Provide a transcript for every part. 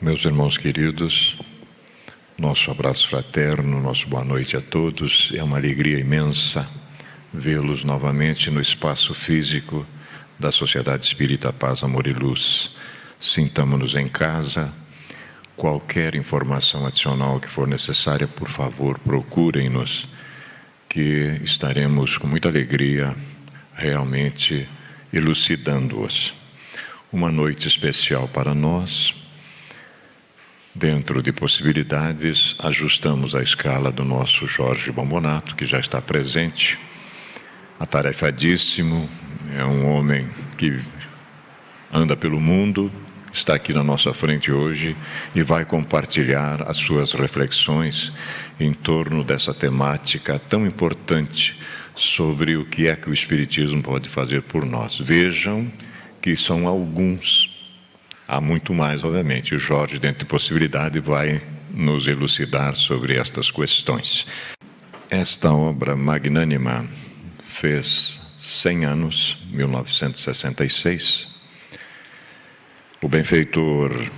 Meus irmãos queridos, nosso abraço fraterno, nosso boa noite a todos. É uma alegria imensa vê-los novamente no espaço físico da Sociedade Espírita Paz, Amor e Luz. Sintamo-nos em casa. Qualquer informação adicional que for necessária, por favor, procurem-nos, que estaremos com muita alegria realmente elucidando-os. Uma noite especial para nós. Dentro de possibilidades, ajustamos a escala do nosso Jorge Bombonato, que já está presente, atarefadíssimo, é um homem que anda pelo mundo, está aqui na nossa frente hoje e vai compartilhar as suas reflexões em torno dessa temática tão importante sobre o que é que o Espiritismo pode fazer por nós. Vejam que são alguns. Há muito mais, obviamente. O Jorge, dentro de possibilidade, vai nos elucidar sobre estas questões. Esta obra magnânima fez 100 anos, 1966. O benfeitor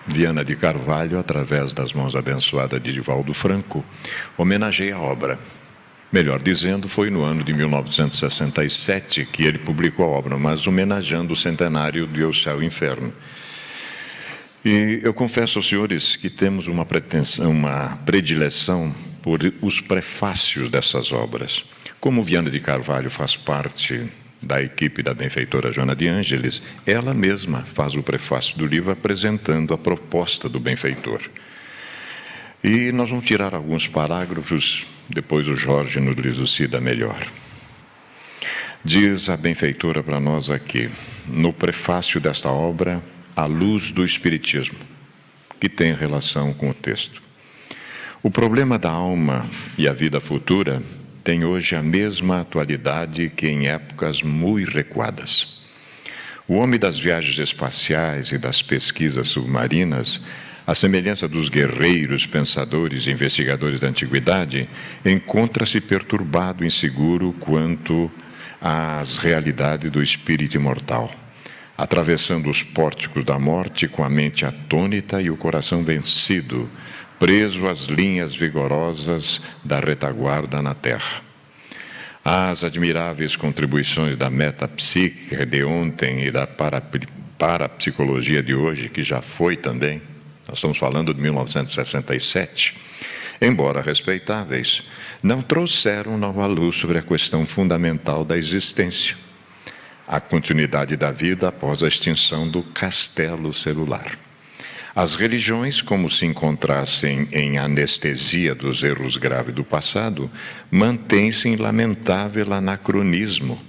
Viana de Carvalho, através das mãos abençoadas de Divaldo Franco, homenageia a obra. Melhor dizendo, foi no ano de 1967 que ele publicou a obra, mas homenageando o centenário de O Céu e o Inferno. E eu confesso aos senhores que temos uma predileção por os prefácios dessas obras. Como Viana de Carvalho faz parte da equipe da benfeitora Joana de Ângeles, ela mesma faz o prefácio do livro apresentando a proposta do benfeitor. E nós vamos tirar alguns parágrafos, depois o Jorge nos elucida melhor. Diz a benfeitora para nós aqui, no prefácio desta obra, A Luz do Espiritismo, que tem relação com o texto. O problema da alma e a vida futura tem hoje a mesma atualidade que em épocas muito recuadas. O homem das viagens espaciais e das pesquisas submarinas, à semelhança dos guerreiros, pensadores e investigadores da antiguidade, encontra-se perturbado e inseguro quanto às realidades do espírito imortal, atravessando os pórticos da morte com a mente atônita e o coração vencido, preso às linhas vigorosas da retaguarda na Terra. As admiráveis contribuições da metapsíquica de ontem e da parapsicologia de hoje, que já foi também, nós estamos falando de 1967, embora respeitáveis, não trouxeram nova luz sobre a questão fundamental da existência, a continuidade da vida após a extinção do castelo celular. As religiões, como se encontrassem em anestesia dos erros graves do passado, mantêm-se em lamentável anacronismo,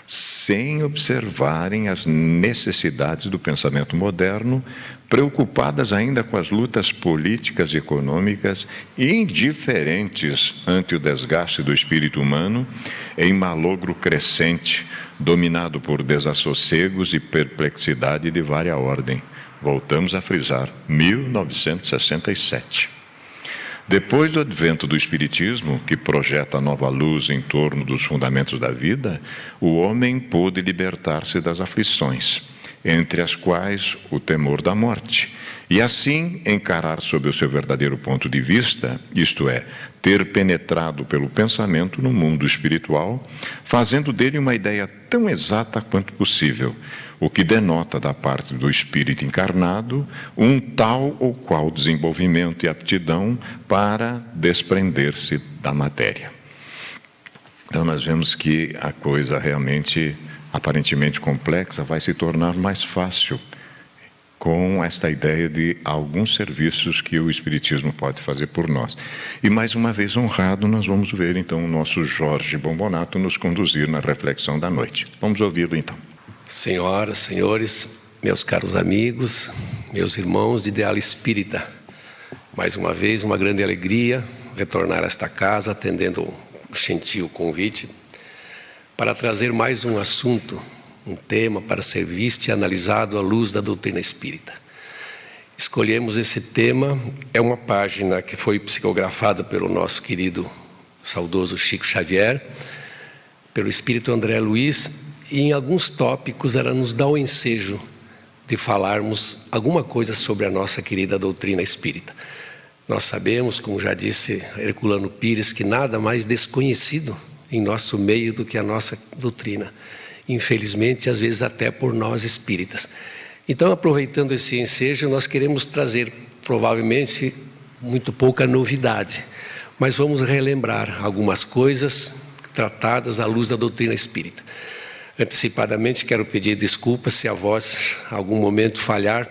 sem observarem as necessidades do pensamento moderno, preocupadas ainda com as lutas políticas e econômicas, indiferentes ante o desgaste do espírito humano, em malogro crescente, dominado por desassossegos e perplexidade de vária ordem. Voltamos a frisar, 1967. Depois do advento do Espiritismo, que projeta nova luz em torno dos fundamentos da vida, o homem pôde libertar-se das aflições, entre as quais o temor da morte, e assim encarar sob o seu verdadeiro ponto de vista, isto é, ter penetrado pelo pensamento no mundo espiritual, fazendo dele uma ideia tão exata quanto possível, o que denota da parte do espírito encarnado um tal ou qual desenvolvimento e aptidão para desprender-se da matéria. Então nós vemos que a coisa realmente, aparentemente complexa, vai se tornar mais fácil com esta ideia de alguns serviços que o Espiritismo pode fazer por nós. E mais uma vez honrado, nós vamos ver então o nosso Jorge Bombonato nos conduzir na reflexão da noite. Vamos ouvi-lo então. Senhoras, senhores, meus caros amigos, meus irmãos de ideal espírita, mais uma vez uma grande alegria retornar a esta casa atendendo o gentil convite para trazer mais um assunto, um tema para ser visto e analisado à luz da doutrina espírita. Escolhemos esse tema, é uma página que foi psicografada pelo nosso querido, saudoso Chico Xavier, pelo espírito André Luiz, e em alguns tópicos ela nos dá o ensejo de falarmos alguma coisa sobre a nossa querida doutrina espírita. Nós sabemos, como já disse Herculano Pires, que nada mais desconhecido em nosso meio do que a nossa doutrina. Infelizmente, às vezes até por nós espíritas. Então, aproveitando esse ensejo, nós queremos trazer, provavelmente, muito pouca novidade, mas vamos relembrar algumas coisas tratadas à luz da doutrina espírita. Antecipadamente, quero pedir desculpas se a voz, em algum momento, falhar.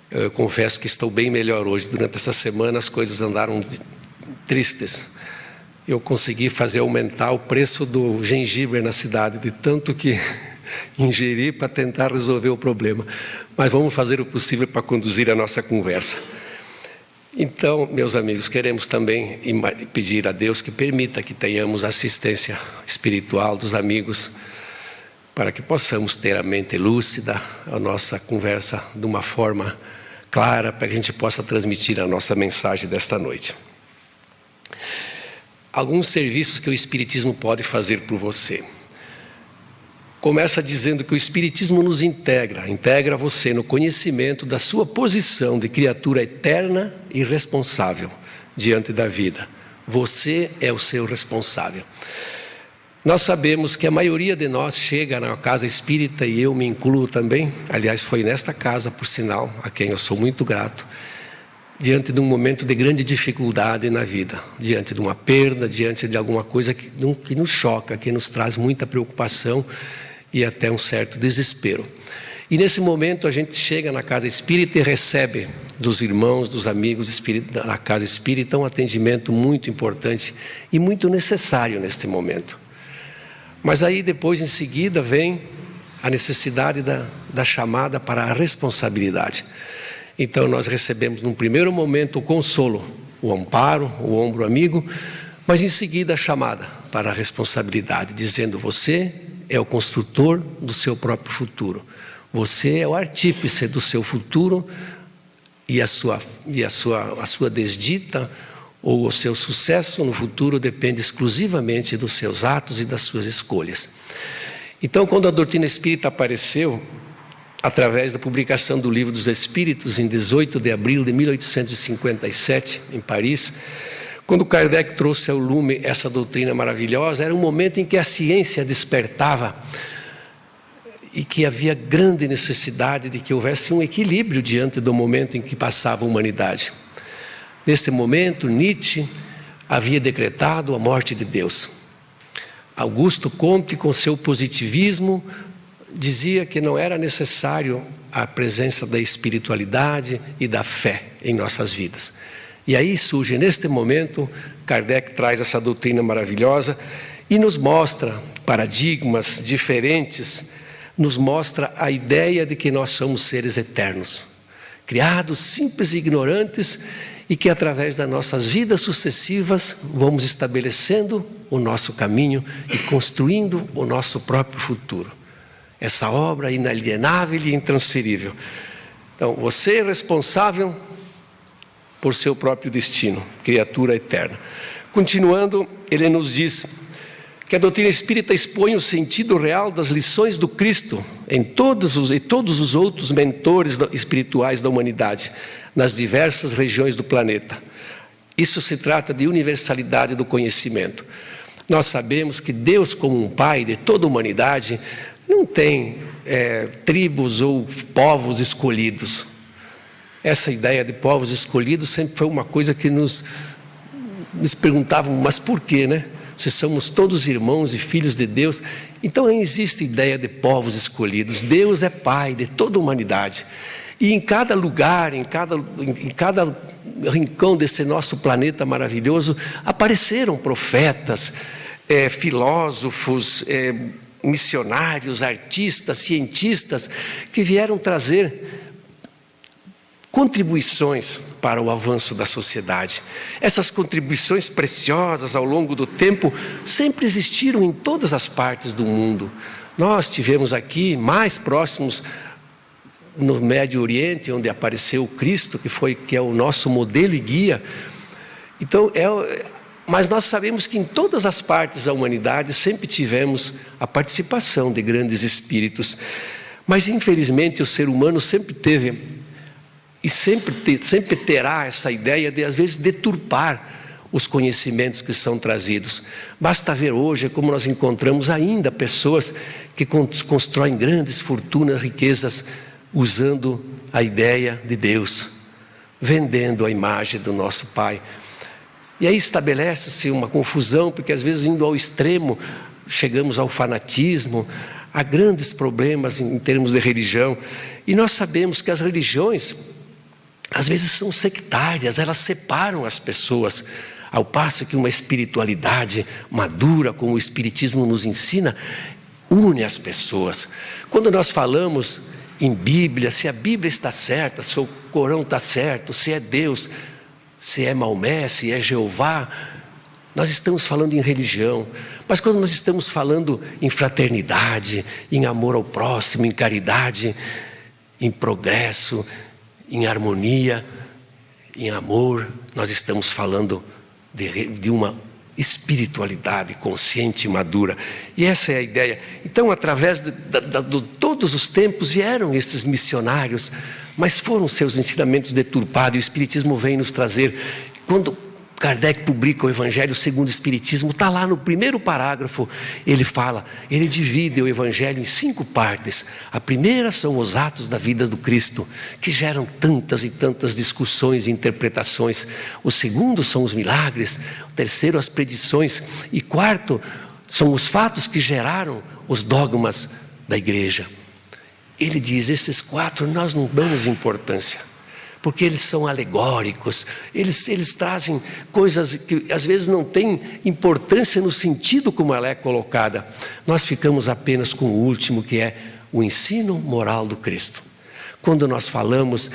Eu confesso que estou bem melhor hoje. Durante essa semana, as coisas andaram tristes. Eu consegui fazer aumentar o preço do gengibre na cidade, de tanto que ingeri para tentar resolver o problema. Mas vamos fazer o possível para conduzir a nossa conversa. Então, meus amigos, queremos também pedir a Deus que permita que tenhamos assistência espiritual dos amigos, para que possamos ter a mente lúcida, a nossa conversa de uma forma clara, para que a gente possa transmitir a nossa mensagem desta noite. Alguns serviços que o Espiritismo pode fazer por você. Começa dizendo que o Espiritismo nos integra você no conhecimento da sua posição de criatura eterna e responsável diante da vida. Você é o seu responsável. Nós sabemos que a maioria de nós chega na casa espírita, e eu me incluo também, aliás, foi nesta casa, por sinal, a quem eu sou muito grato, diante de um momento de grande dificuldade na vida, diante de uma perda, diante de alguma coisa que nos choca, que nos traz muita preocupação e até um certo desespero. E nesse momento a gente chega na casa espírita e recebe dos irmãos, dos amigos da casa espírita um atendimento muito importante e muito necessário neste momento. Mas aí depois, em seguida, vem a necessidade da chamada para a responsabilidade. Então nós recebemos num primeiro momento o consolo, o amparo, o ombro amigo, mas em seguida a chamada para a responsabilidade, dizendo: você é o construtor do seu próprio futuro. Você é o artífice do seu futuro, e a sua desdita ou o seu sucesso no futuro depende exclusivamente dos seus atos e das suas escolhas. Então, quando a doutrina espírita apareceu, através da publicação do Livro dos Espíritos, em 18 de abril de 1857, em Paris, quando Kardec trouxe ao lume essa doutrina maravilhosa, era um momento em que a ciência despertava e que havia grande necessidade de que houvesse um equilíbrio diante do momento em que passava a humanidade. Neste momento, Nietzsche havia decretado a morte de Deus. Augusto Comte, com seu positivismo, dizia que não era necessário a presença da espiritualidade e da fé em nossas vidas. E aí surge, neste momento, Kardec traz essa doutrina maravilhosa e nos mostra paradigmas diferentes, nos mostra a ideia de que nós somos seres eternos, criados simples e ignorantes, e que através das nossas vidas sucessivas vamos estabelecendo o nosso caminho e construindo o nosso próprio futuro. Essa obra inalienável e intransferível. Então, você é responsável por seu próprio destino, criatura eterna. Continuando, ele nos diz que a doutrina espírita expõe o sentido real das lições do Cristo em todos os outros mentores espirituais da humanidade, nas diversas regiões do planeta. Isso se trata de universalidade do conhecimento. Nós sabemos que Deus, como um Pai de toda a humanidade, não tem tribos ou povos escolhidos. Essa ideia de povos escolhidos sempre foi uma coisa que nos perguntavam, mas por quê, né? Se somos todos irmãos e filhos de Deus, então não existe ideia de povos escolhidos. Deus é Pai de toda a humanidade. E em cada lugar, em cada rincão desse nosso planeta maravilhoso, apareceram profetas, filósofos, missionários, artistas, cientistas, que vieram trazer contribuições para o avanço da sociedade. Essas contribuições preciosas ao longo do tempo sempre existiram em todas as partes do mundo. Nós tivemos aqui mais próximos no Médio Oriente, onde apareceu o Cristo, que é o nosso modelo e guia. Então, mas nós sabemos que em todas as partes da humanidade sempre tivemos a participação de grandes espíritos. Mas, infelizmente, o ser humano sempre teve e sempre terá essa ideia de, às vezes, deturpar os conhecimentos que são trazidos. Basta ver hoje como nós encontramos ainda pessoas que constroem grandes fortunas, riquezas, usando a ideia de Deus, vendendo a imagem do nosso Pai. E aí estabelece-se uma confusão, porque às vezes, indo ao extremo, chegamos ao fanatismo, há grandes problemas em termos de religião. E nós sabemos que as religiões, às vezes, são sectárias, elas separam as pessoas, ao passo que uma espiritualidade madura, como o Espiritismo nos ensina, une as pessoas. Quando nós falamos em Bíblia, se a Bíblia está certa, se o Corão está certo, se é Deus, se é Maomé, se é Jeová, nós estamos falando em religião. Mas quando nós estamos falando em fraternidade, em amor ao próximo, em caridade, em progresso, em harmonia, em amor, nós estamos falando de uma espiritualidade consciente e madura. E essa é a ideia. Então, através de todos os tempos vieram esses missionários, mas foram seus ensinamentos deturpados. E o Espiritismo vem nos trazer. Quando Kardec publica o Evangelho segundo o Espiritismo, está lá no primeiro parágrafo, ele divide o Evangelho em 5 partes. A primeira são os atos da vida do Cristo, que geram tantas e tantas discussões e interpretações. O segundo são os milagres, o terceiro as predições, e quarto são os fatos que geraram os dogmas da igreja. Ele diz, esses 4 nós não damos importância, porque eles são alegóricos, eles trazem coisas que às vezes não têm importância no sentido como ela é colocada. Nós ficamos apenas com o último, que é o ensino moral do Cristo. Quando nós falamos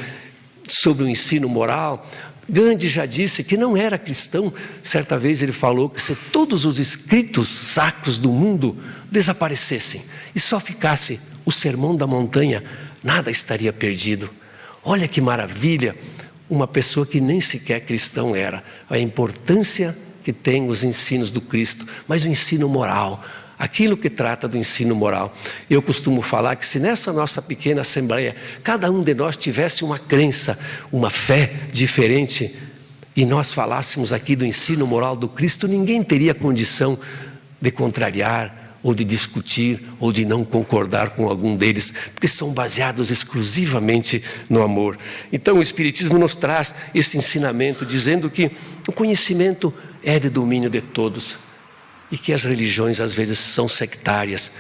sobre o ensino moral, Gandhi já disse que não era cristão. Certa vez ele falou que se todos os escritos sacros do mundo desaparecessem e só ficasse o Sermão da Montanha, nada estaria perdido. Olha que maravilha, uma pessoa que nem sequer cristão era. A importância que tem os ensinos do Cristo, mas o ensino moral, aquilo que trata do ensino moral. Eu costumo falar que se nessa nossa pequena assembleia, cada um de nós tivesse uma crença, uma fé diferente, e nós falássemos aqui do ensino moral do Cristo, ninguém teria condição de contrariar, ou de discutir, ou de não concordar com algum deles, porque são baseados exclusivamente no amor. Então o Espiritismo nos traz esse ensinamento, dizendo que o conhecimento é de domínio de todos, e que as religiões às vezes são sectárias,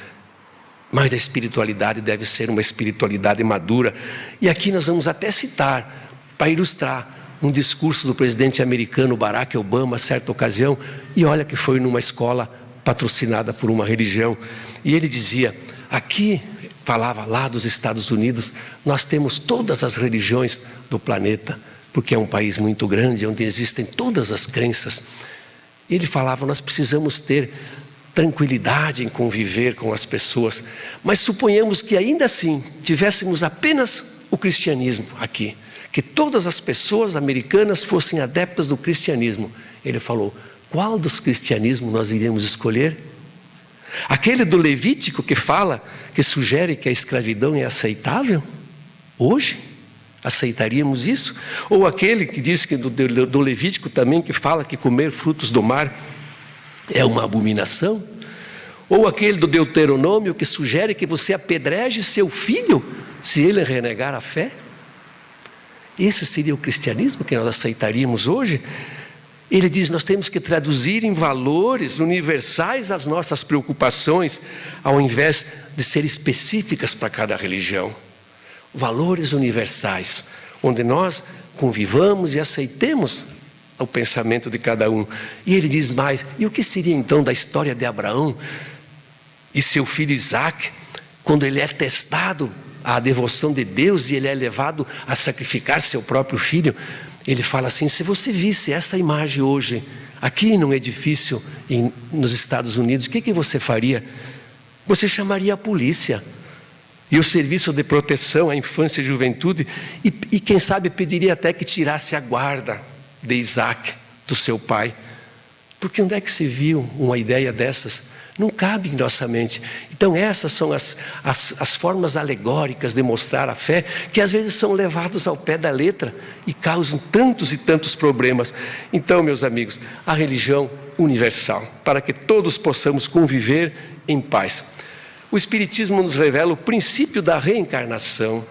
mas a espiritualidade deve ser uma espiritualidade madura. E aqui nós vamos até citar, para ilustrar, um discurso do presidente americano Barack Obama, certa ocasião, e olha que foi numa escola patrocinada por uma religião, e ele dizia, aqui, falava lá dos Estados Unidos, nós temos todas as religiões do planeta, porque é um país muito grande, onde existem todas as crenças. Ele falava, nós precisamos ter tranquilidade em conviver com as pessoas, mas suponhamos que ainda assim, tivéssemos apenas o cristianismo aqui, que todas as pessoas americanas fossem adeptas do cristianismo. Ele falou, qual dos cristianismos nós iríamos escolher? Aquele do Levítico que fala, que sugere que a escravidão é aceitável? Hoje, aceitaríamos isso? Ou aquele que diz que do Levítico também, que fala que comer frutos do mar é uma abominação? Ou aquele do Deuteronômio que sugere que você apedreje seu filho se ele renegar a fé? Esse seria o cristianismo que nós aceitaríamos hoje? Ele diz, nós temos que traduzir em valores universais as nossas preocupações, ao invés de ser específicas para cada religião. Valores universais, onde nós convivamos e aceitemos o pensamento de cada um. E ele diz mais, e o que seria então da história de Abraão e seu filho Isaac, quando ele é testado à devoção de Deus e ele é levado a sacrificar seu próprio filho? Ele fala assim, se você visse essa imagem hoje, aqui num edifício nos Estados Unidos, o que você faria? Você chamaria a polícia e o serviço de proteção à infância e juventude, e quem sabe pediria até que tirasse a guarda de Isaac, do seu pai. Porque onde é que se viu uma ideia dessas? Não cabe em nossa mente. Então essas são as formas alegóricas de mostrar a fé, que às vezes são levadas ao pé da letra e causam tantos e tantos problemas. Então, meus amigos, a religião universal, para que todos possamos conviver em paz. O Espiritismo nos revela o princípio da reencarnação.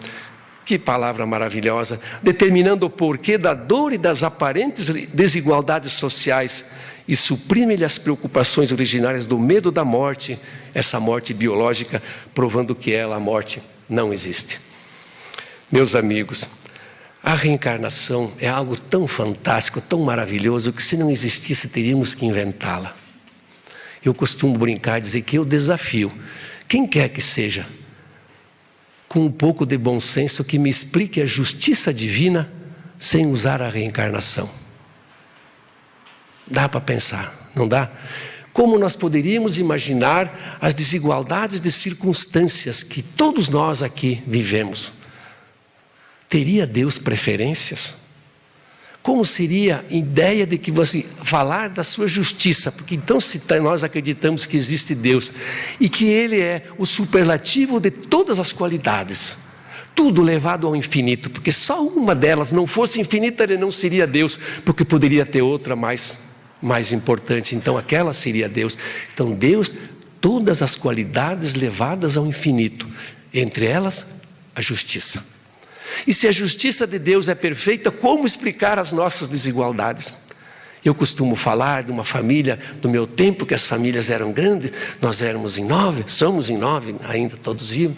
Que palavra maravilhosa! Determinando o porquê da dor e das aparentes desigualdades sociais, e suprime-lhe as preocupações originárias do medo da morte, essa morte biológica, provando que ela, a morte, não existe. Meus amigos, a reencarnação é algo tão fantástico, tão maravilhoso, que se não existisse, teríamos que inventá-la. Eu costumo brincar e dizer que eu desafio quem quer que seja, com um pouco de bom senso, que me explique a justiça divina sem usar a reencarnação. Dá para pensar, não dá? Como nós poderíamos imaginar as desigualdades de circunstâncias que todos nós aqui vivemos? Teria Deus preferências? Como seria a ideia de que você falar da sua justiça? Porque então, se nós acreditamos que existe Deus e que Ele é o superlativo de todas as qualidades, tudo levado ao infinito, porque só uma delas não fosse infinita, Ele não seria Deus, porque poderia ter outra mais importante, então aquela seria Deus. Então Deus, todas as qualidades levadas ao infinito, entre elas a justiça. E se a justiça de Deus é perfeita, como explicar as nossas desigualdades? Eu costumo falar de uma família do meu tempo, que as famílias eram grandes, nós éramos em 9, somos em 9, ainda todos vivos,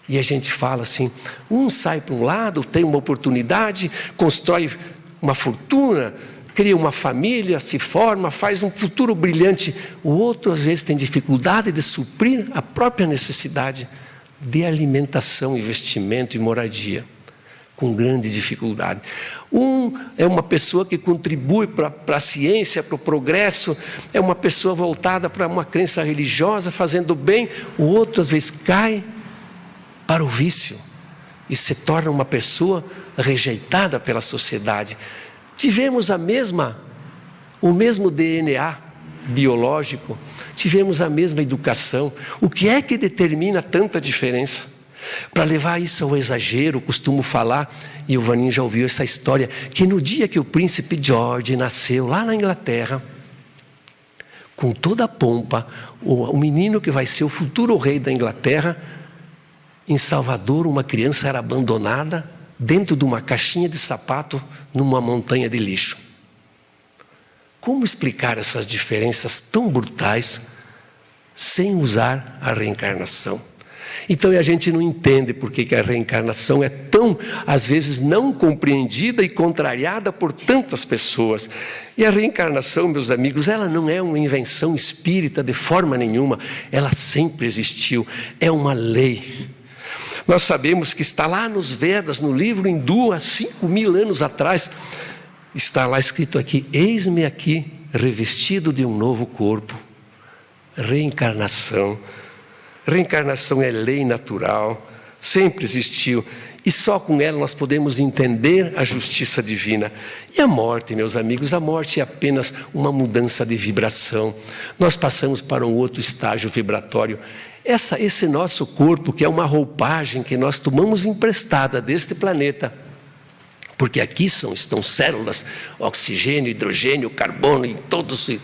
e a gente fala assim, um sai para um lado, tem uma oportunidade, constrói uma fortuna, cria uma família, se forma, faz um futuro brilhante. O outro, às vezes, tem dificuldade de suprir a própria necessidade de alimentação, investimento e moradia, com grande dificuldade. Um é uma pessoa que contribui para a ciência, para o progresso, é uma pessoa voltada para uma crença religiosa, fazendo bem. O outro, às vezes, cai para o vício e se torna uma pessoa rejeitada pela sociedade. Tivemos o mesmo DNA biológico, tivemos a mesma educação. O que é que determina tanta diferença? Para levar isso ao exagero, costumo falar, e o Vaninho já ouviu essa história, que no dia que o príncipe George nasceu lá na Inglaterra, com toda a pompa, o menino que vai ser o futuro rei da Inglaterra, em Salvador, uma criança era abandonada dentro de uma caixinha de sapato numa montanha de lixo. Como explicar essas diferenças tão brutais sem usar a reencarnação? Então a gente não entende por que a reencarnação é tão, às vezes, não compreendida e contrariada por tantas pessoas. E a reencarnação, meus amigos, ela não é uma invenção espírita de forma nenhuma, ela sempre existiu, é uma lei. Nós sabemos que está lá nos Vedas, no livro hindu, há 5.000 anos atrás, está lá escrito aqui, eis-me aqui, revestido de um novo corpo. Reencarnação. Reencarnação é lei natural, sempre existiu, e só com ela nós podemos entender a justiça divina. E a morte, meus amigos, a morte é apenas uma mudança de vibração. Nós passamos para um outro estágio vibratório. Esse nosso corpo, que é uma roupagem que nós tomamos emprestada deste planeta, porque aqui estão células, oxigênio, hidrogênio, carbono, e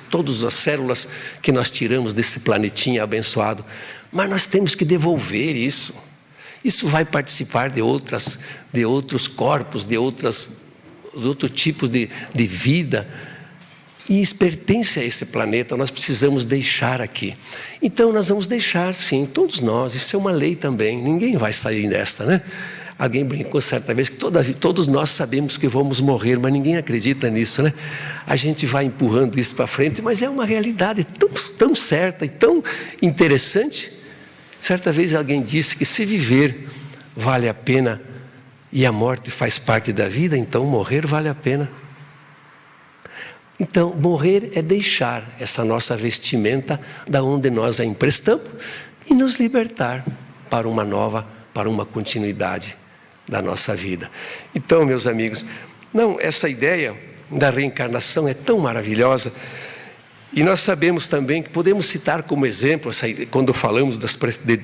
todas as células que nós tiramos desse planetinha abençoado. Mas nós temos que devolver isso. Isso vai participar de outros corpos, de outros tipos de vida. E isso pertence a esse planeta, nós precisamos deixar aqui. Então nós vamos deixar, sim, todos nós, isso é uma lei também, ninguém vai sair desta, né? Alguém brincou certa vez que todos nós sabemos que vamos morrer, mas ninguém acredita nisso, né? A gente vai empurrando isso para frente, mas é uma realidade tão certa e tão interessante. Certa vez alguém disse que se viver vale a pena e a morte faz parte da vida, então morrer vale a pena. Então, morrer é deixar essa nossa vestimenta da onde nós a emprestamos e nos libertar para uma continuidade da nossa vida. Então, meus amigos, essa ideia da reencarnação é tão maravilhosa E nós sabemos também que podemos citar como exemplo, quando falamos de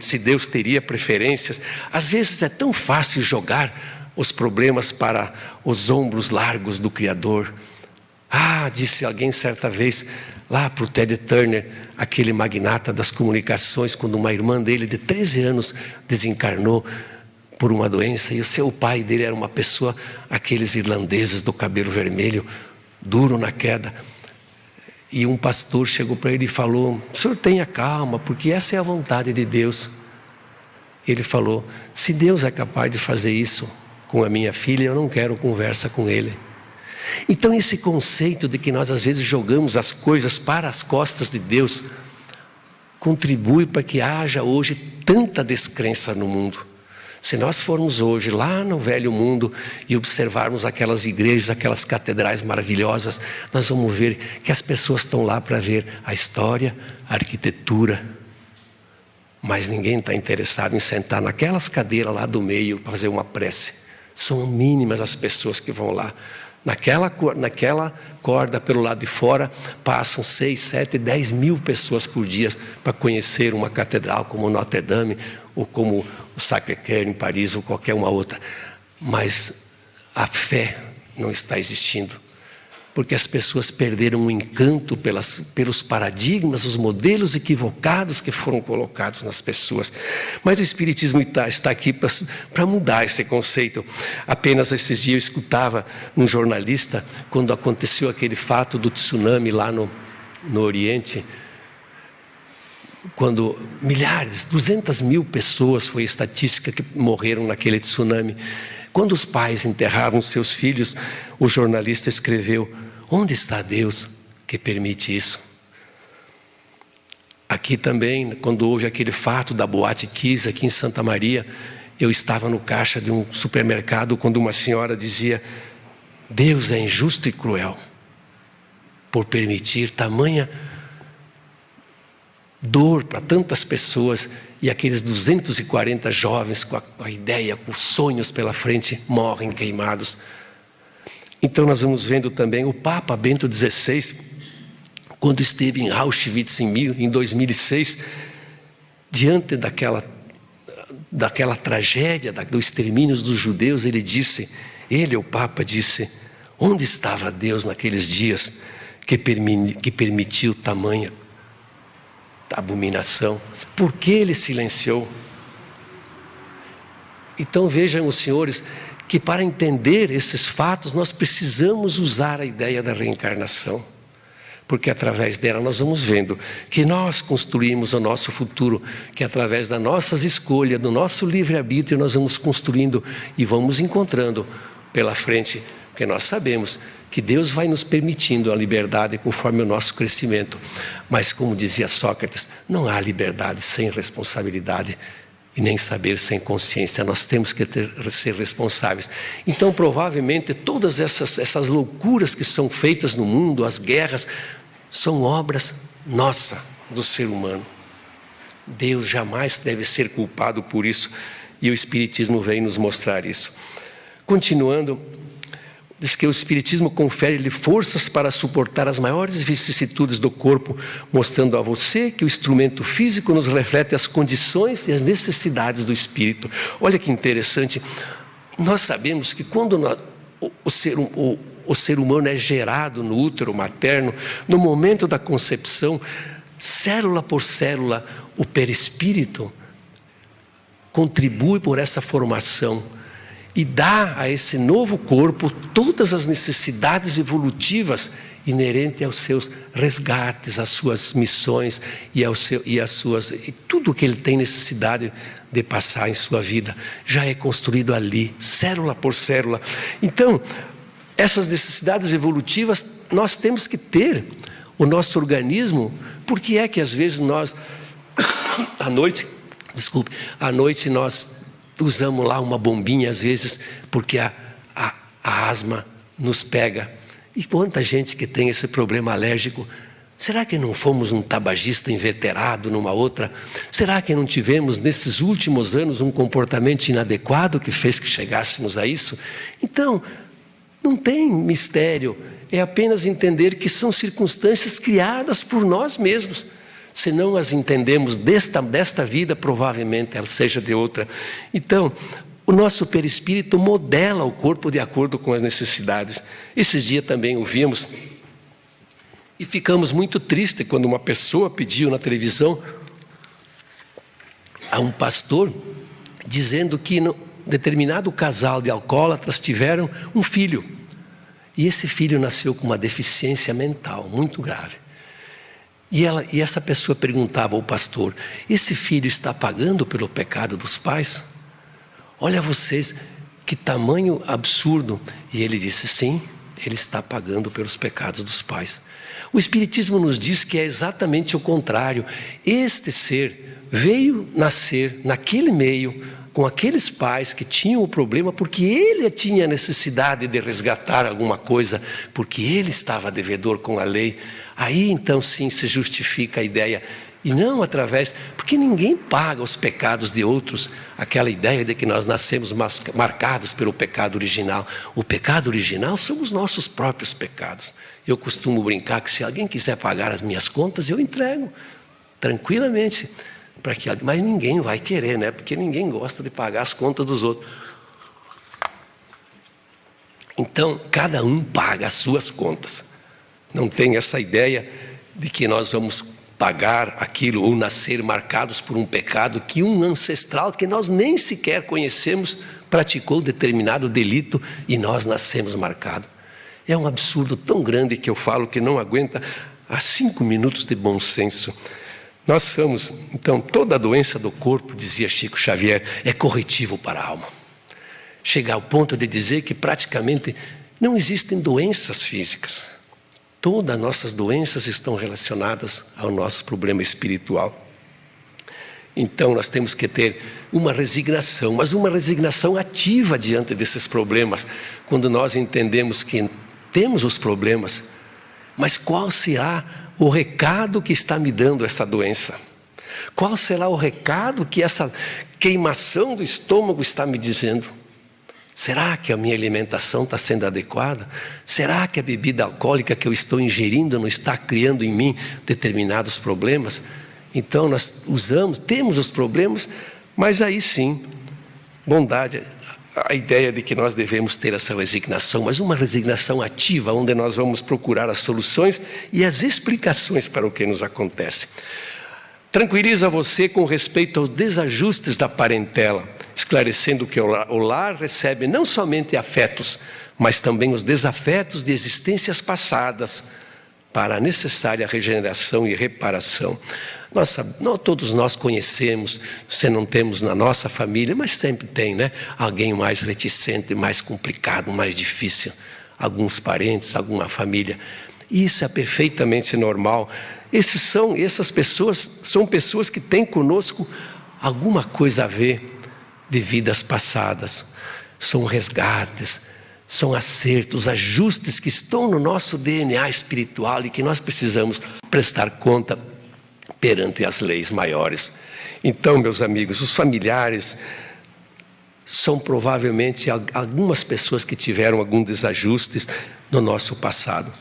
se Deus teria preferências, às vezes é tão fácil jogar os problemas para os ombros largos do Criador. Disse alguém certa vez, lá para o Ted Turner, aquele magnata das comunicações, quando uma irmã dele de 13 anos desencarnou por uma doença, e o seu pai dele era uma pessoa, aqueles irlandeses do cabelo vermelho, duro na queda. E um pastor chegou para ele e falou: o senhor tenha calma, porque essa é a vontade de Deus. Ele falou: se Deus é capaz de fazer isso com a minha filha, eu não quero conversa com ele. Então esse conceito de que nós às vezes jogamos as coisas para as costas de Deus, contribui para que haja hoje tanta descrença no mundo. Se nós formos hoje lá no velho mundo e observarmos aquelas igrejas, aquelas catedrais maravilhosas, nós vamos ver que as pessoas estão lá para ver a história, a arquitetura, mas ninguém está interessado em sentar naquelas cadeiras lá do meio para fazer uma prece. São mínimas as pessoas que vão lá. Naquela corda pelo lado de fora passam 6, 7, 10 mil pessoas por dia para conhecer uma catedral como Notre Dame ou como o Sacré-Cœur em Paris ou qualquer uma outra. Mas a fé não está existindo, porque as pessoas perderam o encanto pelos paradigmas, os modelos equivocados que foram colocados nas pessoas. Mas o Espiritismo está aqui para mudar esse conceito. Apenas esses dias eu escutava um jornalista, quando aconteceu aquele fato do tsunami lá no Oriente, quando milhares, 200 mil pessoas, foi a estatística, que morreram naquele tsunami. Quando os pais enterravam seus filhos, o jornalista escreveu: onde está Deus que permite isso? Aqui também, quando houve aquele fato da Boate Kiss aqui em Santa Maria, eu estava no caixa de um supermercado quando uma senhora dizia: Deus é injusto e cruel por permitir tamanha dor para tantas pessoas, e aqueles 240 jovens com a ideia, com sonhos pela frente, morrem queimados. Então nós vamos vendo também o Papa Bento XVI, quando esteve em Auschwitz em 2006, diante daquela tragédia do extermínio dos judeus, o Papa disse: onde estava Deus naqueles dias que permitiu tamanha abominação? Por que ele silenciou? Então vejam os senhores, que para entender esses fatos nós precisamos usar a ideia da reencarnação, porque através dela nós vamos vendo que nós construímos o nosso futuro, que através das nossas escolhas, do nosso livre-arbítrio, nós vamos construindo e vamos encontrando pela frente, porque nós sabemos que Deus vai nos permitindo a liberdade conforme o nosso crescimento. Mas, como dizia Sócrates, não há liberdade sem responsabilidade e nem saber sem consciência. Nós temos que ser responsáveis. Então, provavelmente, todas essas loucuras que são feitas no mundo, as guerras, são obras nossas, do ser humano. Deus jamais deve ser culpado por isso, e o Espiritismo vem nos mostrar isso. Continuando, diz que o Espiritismo confere-lhe forças para suportar as maiores vicissitudes do corpo, mostrando a você que o instrumento físico nos reflete as condições e as necessidades do espírito. Olha que interessante, nós sabemos que quando o ser humano é gerado no útero materno, no momento da concepção, célula por célula, o perispírito contribui por essa formação e dá a esse novo corpo todas as necessidades evolutivas inerentes aos seus resgates, às suas missões e tudo que ele tem necessidade de passar em sua vida, já é construído ali, célula por célula. Então, essas necessidades evolutivas nós temos que ter. O nosso organismo, porque é que às vezes nós, à noite nós usamos lá uma bombinha, às vezes, porque a asma nos pega. E quanta gente que tem esse problema alérgico, será que não fomos um tabagista inveterado numa outra? Será que não tivemos, nesses últimos anos, um comportamento inadequado que fez que chegássemos a isso? Então, não tem mistério é apenas entender que são circunstâncias criadas por nós mesmos. Se não as entendemos desta vida, provavelmente ela seja de outra. Então, o nosso perispírito modela o corpo de acordo com as necessidades. Esses dias também ouvimos e ficamos muito tristes quando uma pessoa pediu na televisão a um pastor, dizendo que um determinado casal de alcoólatras tiveram um filho. E esse filho nasceu com uma deficiência mental muito grave. E essa pessoa perguntava ao pastor: esse filho está pagando pelo pecado dos pais? Olha vocês, que tamanho absurdo. E ele disse: sim, ele está pagando pelos pecados dos pais. O Espiritismo nos diz que é exatamente o contrário. Este ser veio nascer naquele meio, com aqueles pais que tinham o problema, porque ele tinha necessidade de resgatar alguma coisa, porque ele estava devedor com a lei. Aí então sim se justifica a ideia, e não através, porque ninguém paga os pecados de outros, aquela ideia de que nós nascemos marcados pelo pecado original. O pecado original são os nossos próprios pecados. Eu costumo brincar que se alguém quiser pagar as minhas contas, eu entrego, tranquilamente, mas ninguém vai querer, né? Porque ninguém gosta de pagar as contas dos outros. Então, cada um paga as suas contas. Não tem essa ideia de que nós vamos pagar aquilo ou nascer marcados por um pecado que um ancestral que nós nem sequer conhecemos praticou determinado delito e nós nascemos marcados. É um absurdo tão grande que eu falo que não aguenta a 5 minutos de bom senso. Nós somos, então, toda a doença do corpo, dizia Chico Xavier, é corretivo para a alma. Chegar ao ponto de dizer que praticamente não existem doenças físicas. Todas as nossas doenças estão relacionadas ao nosso problema espiritual. Então, nós temos que ter uma resignação, mas uma resignação ativa diante desses problemas, quando nós entendemos que temos os problemas, mas qual será o recado que está me dando essa doença? Qual será o recado que essa queimação do estômago está me dizendo? Será que a minha alimentação está sendo adequada? Será que a bebida alcoólica que eu estou ingerindo não está criando em mim determinados problemas? Então nós temos os problemas, mas aí sim, bondade, a ideia de que nós devemos ter essa resignação, mas uma resignação ativa, onde nós vamos procurar as soluções e as explicações para o que nos acontece. Tranquiliza você com respeito aos desajustes da parentela, esclarecendo que o lar recebe não somente afetos, mas também os desafetos de existências passadas para a necessária regeneração e reparação. Todos nós conhecemos, se não temos na nossa família, mas sempre tem, né? Alguém mais reticente, mais complicado, mais difícil. Alguns parentes, alguma família. Isso é perfeitamente normal. Essas pessoas são pessoas que têm conosco alguma coisa a ver de vidas passadas. São resgates, são acertos, ajustes que estão no nosso DNA espiritual e que nós precisamos prestar conta perante as leis maiores. Então, meus amigos, os familiares são provavelmente algumas pessoas que tiveram alguns desajustes no nosso passado.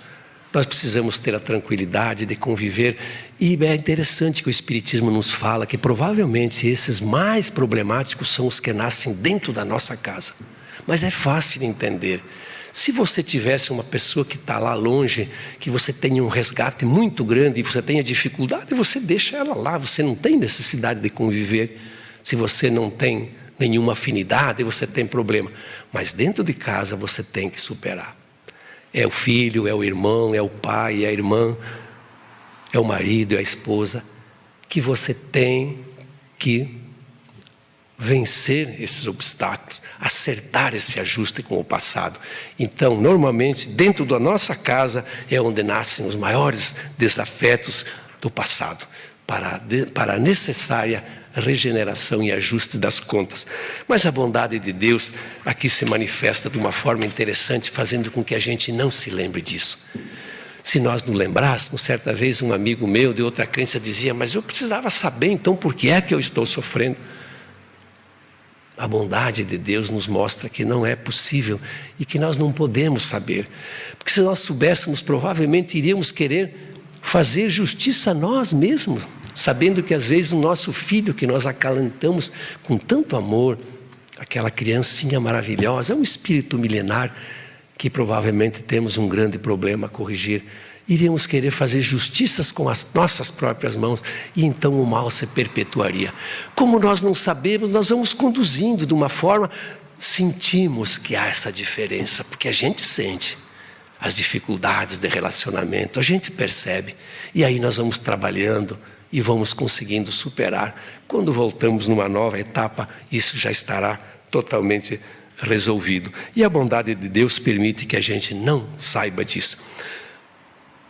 Nós precisamos ter a tranquilidade de conviver, e é interessante que o Espiritismo nos fala que provavelmente esses mais problemáticos são os que nascem dentro da nossa casa. Mas é fácil de entender. Se você tivesse uma pessoa que está lá longe, que você tenha um resgate muito grande e você tenha dificuldade, você deixa ela lá, você não tem necessidade de conviver. Se você não tem nenhuma afinidade, você tem problema. Mas dentro de casa você tem que superar. É o filho, é o irmão, é o pai, é a irmã, é o marido, é a esposa, que você tem que vencer esses obstáculos, acertar esse ajuste com o passado. Então, normalmente, dentro da nossa casa é onde nascem os maiores desafetos do passado, para a necessária regeneração e ajuste das contas. Mas a bondade de Deus aqui se manifesta de uma forma interessante, fazendo com que a gente não se lembre disso. Se nós não lembrássemos, certa vez um amigo meu de outra crença dizia: mas eu precisava saber então por que é que eu estou sofrendo. A bondade de Deus nos mostra que não é possível e que nós não podemos saber. Porque se nós soubéssemos, provavelmente iríamos querer fazer justiça a nós mesmos, sabendo que às vezes o nosso filho que nós acalentamos com tanto amor, aquela criancinha maravilhosa, é um espírito milenar que provavelmente temos um grande problema a corrigir. Iríamos querer fazer justiças com as nossas próprias mãos e então o mal se perpetuaria. Como nós não sabemos, nós vamos conduzindo de uma forma, sentimos que há essa diferença, porque a gente sente as dificuldades de relacionamento, a gente percebe, e aí nós vamos trabalhando e vamos conseguindo superar. Quando voltamos numa nova etapa, isso já estará totalmente resolvido. E a bondade de Deus permite que a gente não saiba disso.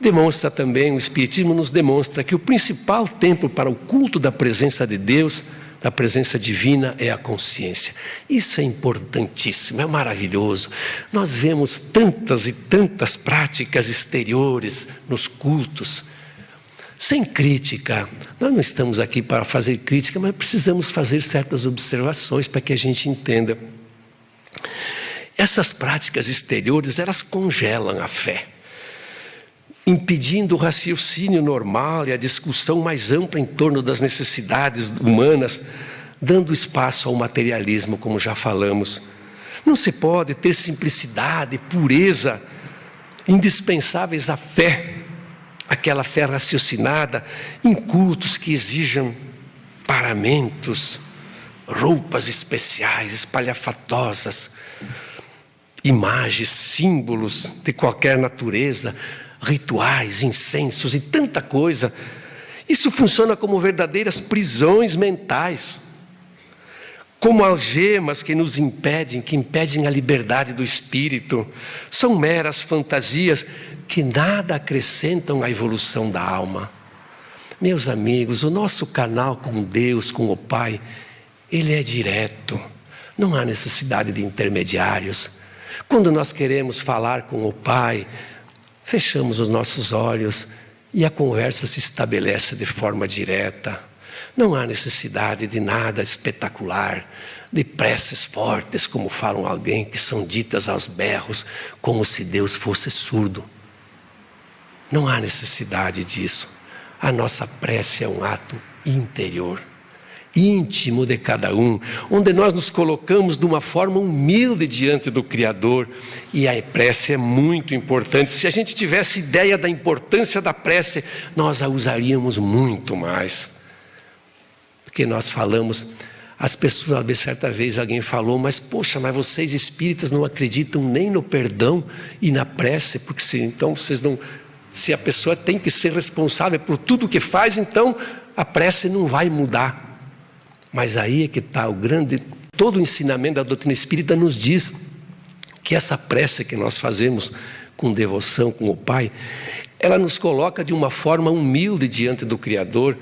Demonstra também, o Espiritismo nos demonstra que o principal templo para o culto da presença de Deus, da presença divina, é a consciência. Isso é importantíssimo, é maravilhoso. Nós vemos tantas e tantas práticas exteriores nos cultos, sem crítica. Nós não estamos aqui para fazer crítica, mas precisamos fazer certas observações para que a gente entenda. Essas práticas exteriores, elas congelam a fé, impedindo o raciocínio normal e a discussão mais ampla em torno das necessidades humanas, dando espaço ao materialismo, como já falamos. Não se pode ter simplicidade, pureza, indispensáveis à fé, aquela fé raciocinada, em cultos que exijam paramentos, roupas especiais, espalhafatosas, imagens, símbolos de qualquer natureza, rituais, incensos e tanta coisa. Isso funciona como verdadeiras prisões mentais, como algemas que nos impedem, que impedem a liberdade do espírito. São meras fantasias que nada acrescentam à evolução da alma. Meus amigos, o nosso canal com Deus, com o Pai, ele é direto. Não há necessidade de intermediários. Quando nós queremos falar com o Pai, fechamos os nossos olhos e a conversa se estabelece de forma direta. Não há necessidade de nada espetacular, de preces fortes, como falam alguém, que são ditas aos berros, como se Deus fosse surdo. Não há necessidade disso. A nossa prece é um ato interior, íntimo de cada um, onde nós nos colocamos de uma forma humilde diante do Criador. E a prece é muito importante. Se a gente tivesse ideia da importância da prece, nós a usaríamos muito mais. Porque nós falamos, as pessoas, certa vez alguém falou, mas vocês espíritas não acreditam nem no perdão e na prece, porque então vocês não, se a pessoa tem que ser responsável por tudo que faz, então a prece não vai mudar. Mas aí é que está todo o ensinamento da doutrina espírita nos diz que essa prece que nós fazemos com devoção, com o Pai, ela nos coloca de uma forma humilde diante do Criador.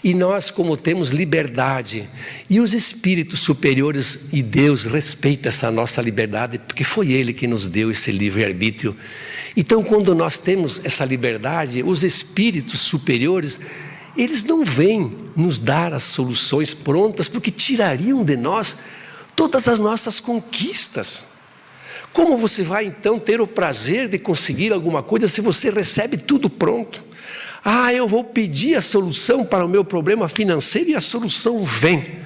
E nós, como temos liberdade, e os espíritos superiores e Deus respeitam essa nossa liberdade, porque foi Ele que nos deu esse livre-arbítrio. Então, quando nós temos essa liberdade, os espíritos superiores, eles não vêm nos dar as soluções prontas, porque tirariam de nós todas as nossas conquistas. Como você vai então ter o prazer de conseguir alguma coisa se você recebe tudo pronto? Eu vou pedir a solução para o meu problema financeiro e a solução vem.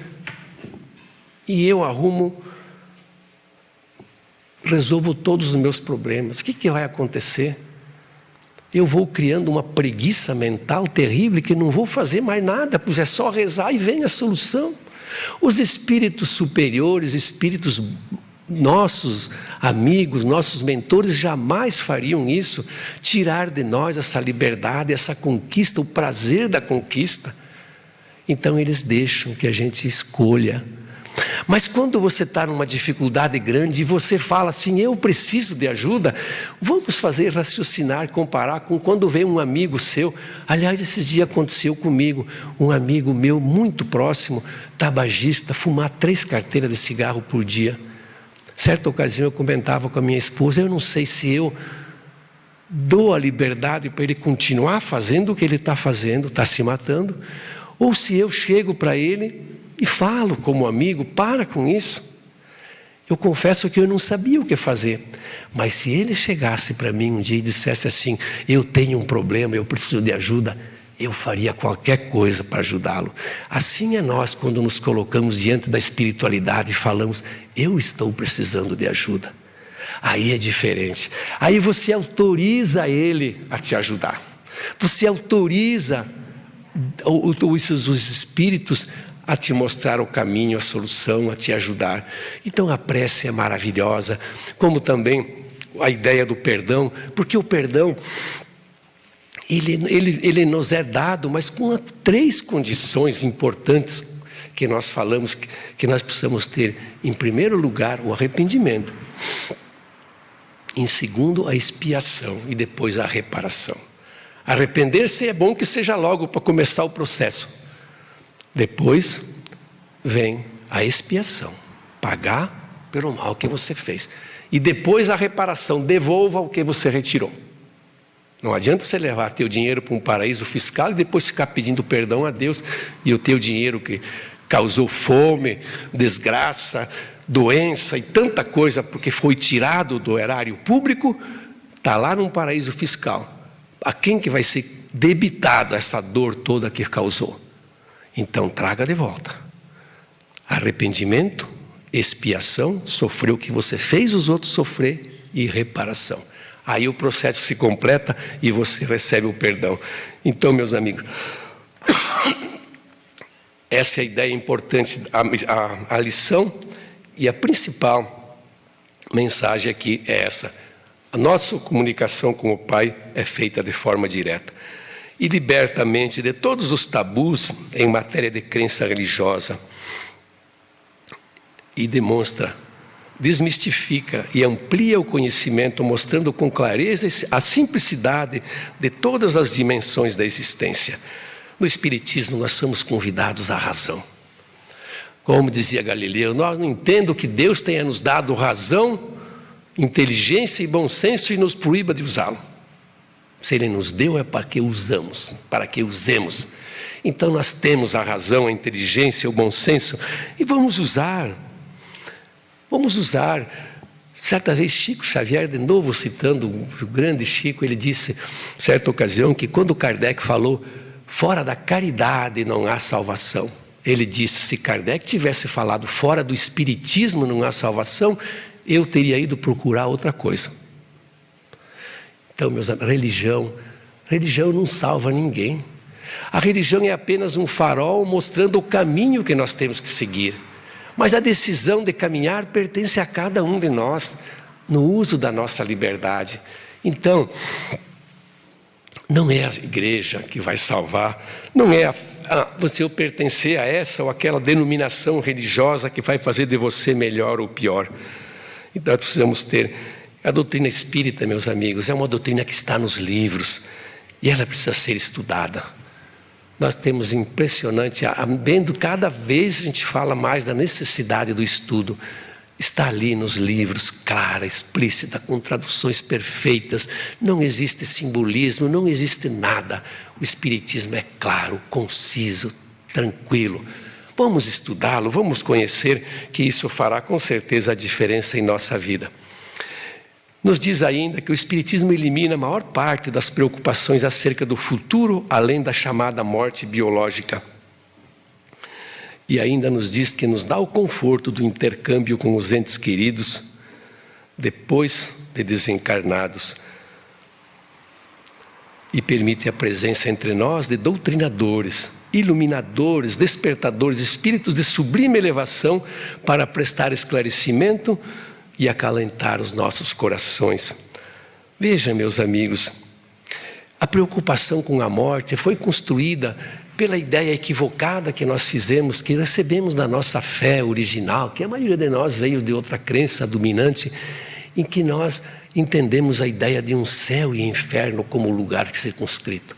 E eu resolvo todos os meus problemas. O que vai acontecer? Eu vou criando uma preguiça mental terrível que não vou fazer mais nada, pois é só rezar e vem a solução. Os espíritos superiores, espíritos nossos amigos, nossos mentores jamais fariam isso, tirar de nós essa liberdade, essa conquista, o prazer da conquista. Então eles deixam que a gente escolha. Mas quando você está numa dificuldade grande e você fala assim, eu preciso de ajuda, vamos fazer raciocinar, comparar com quando vem um amigo seu. Aliás, esses dias aconteceu comigo, um amigo meu muito próximo, tabagista, fumar 3 carteiras de cigarro por dia. Certa ocasião eu comentava com a minha esposa, eu não sei se eu dou a liberdade para ele continuar fazendo o que ele está fazendo, está se matando, ou se eu chego para ele e falo como amigo, para com isso. Eu confesso que eu não sabia o que fazer. Mas se ele chegasse para mim um dia e dissesse assim: eu tenho um problema, eu preciso de ajuda, eu faria qualquer coisa para ajudá-lo. Assim é nós quando nos colocamos diante da espiritualidade e falamos: eu estou precisando de ajuda. Aí é diferente. Aí você autoriza ele a te ajudar. Você autoriza os espíritos a te mostrar o caminho, a solução, a te ajudar. Então a prece é maravilhosa, como também a ideia do perdão, porque o perdão, ele nos é dado, mas com 3 condições importantes que nós falamos, que nós precisamos ter. Em primeiro lugar, o arrependimento. Em segundo, a expiação e depois a reparação. Arrepender-se é bom que seja logo para começar o processo. Depois vem a expiação, pagar pelo mal que você fez. E depois a reparação, devolva o que você retirou. Não adianta você levar teu dinheiro para um paraíso fiscal e depois ficar pedindo perdão a Deus, e o teu dinheiro que causou fome, desgraça, doença e tanta coisa, porque foi tirado do erário público, está lá num paraíso fiscal. A quem que vai ser debitado essa dor toda que causou? Então traga de volta. Arrependimento, expiação, sofrer o que você fez os outros sofrer, e reparação. Aí o processo se completa e você recebe o perdão. Então, meus amigos, essa é a ideia importante, a lição, e a principal mensagem aqui é essa: a nossa comunicação com o Pai é feita de forma direta e liberta a mente de todos os tabus em matéria de crença religiosa, e desmistifica e amplia o conhecimento, mostrando com clareza a simplicidade de todas as dimensões da existência. No Espiritismo, nós somos convidados à razão. Como dizia Galileu, nós não entendemos que Deus tenha nos dado razão, inteligência e bom senso e nos proíba de usá-lo. Se Ele nos deu é para que usamos, para que usemos. Então nós temos a razão, a inteligência, o bom senso, e vamos usar. Vamos usar. Certa vez Chico Xavier, de novo citando o grande Chico, ele disse, certa ocasião, que quando Kardec falou: fora da caridade não há salvação, ele disse: se Kardec tivesse falado fora do espiritismo não há salvação, eu teria ido procurar outra coisa. Então, meus amigos, religião não salva ninguém. A religião é apenas um farol mostrando o caminho que nós temos que seguir. Mas a decisão de caminhar pertence a cada um de nós, no uso da nossa liberdade. Então, não é a igreja que vai salvar, não é você pertencer a essa ou aquela denominação religiosa que vai fazer de você melhor ou pior. Então, nós precisamos ter... A doutrina espírita, meus amigos, é uma doutrina que está nos livros e ela precisa ser estudada. Nós temos impressionante, vendo cada vez a gente fala mais da necessidade do estudo. Está ali nos livros, clara, explícita, com traduções perfeitas. Não existe simbolismo, não existe nada. O Espiritismo é claro, conciso, tranquilo. Vamos estudá-lo, vamos conhecer, que isso fará com certeza a diferença em nossa vida. Nos diz ainda que o Espiritismo elimina a maior parte das preocupações acerca do futuro, além da chamada morte biológica. E ainda nos diz que nos dá o conforto do intercâmbio com os entes queridos, depois de desencarnados. E permite a presença entre nós de doutrinadores, iluminadores, despertadores, espíritos de sublime elevação para prestar esclarecimento e acalentar os nossos corações. Veja, meus amigos, a preocupação com a morte foi construída pela ideia equivocada que nós fizemos, que recebemos da nossa fé original, que a maioria de nós veio de outra crença dominante, em que nós entendemos a ideia de um céu e inferno como lugar circunscrito.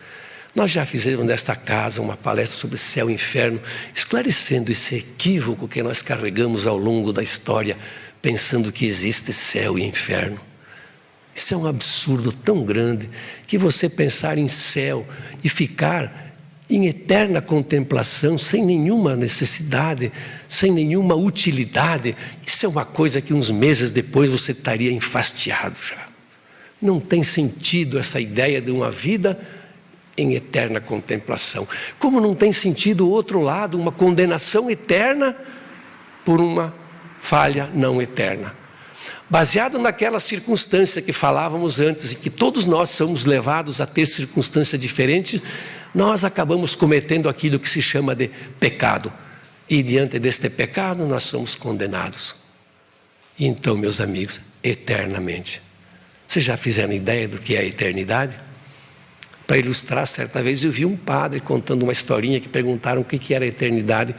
Nós já fizemos nesta casa uma palestra sobre céu e inferno, esclarecendo esse equívoco que nós carregamos ao longo da história, pensando que existe céu e inferno. Isso é um absurdo tão grande, que você pensar em céu e ficar em eterna contemplação, sem nenhuma necessidade, sem nenhuma utilidade, isso é uma coisa que uns meses depois você estaria enfastiado já. Não tem sentido essa ideia de uma vida em eterna contemplação. Como não tem sentido o outro lado, uma condenação eterna por uma falha não eterna. Baseado naquela circunstância que falávamos antes, em que todos nós somos levados a ter circunstâncias diferentes, nós acabamos cometendo aquilo que se chama de pecado. E diante deste pecado nós somos condenados. E então, meus amigos, eternamente. Vocês já fizeram ideia do que é a eternidade? Para ilustrar, certa vez eu vi um padre contando uma historinha que perguntaram o que era a eternidade.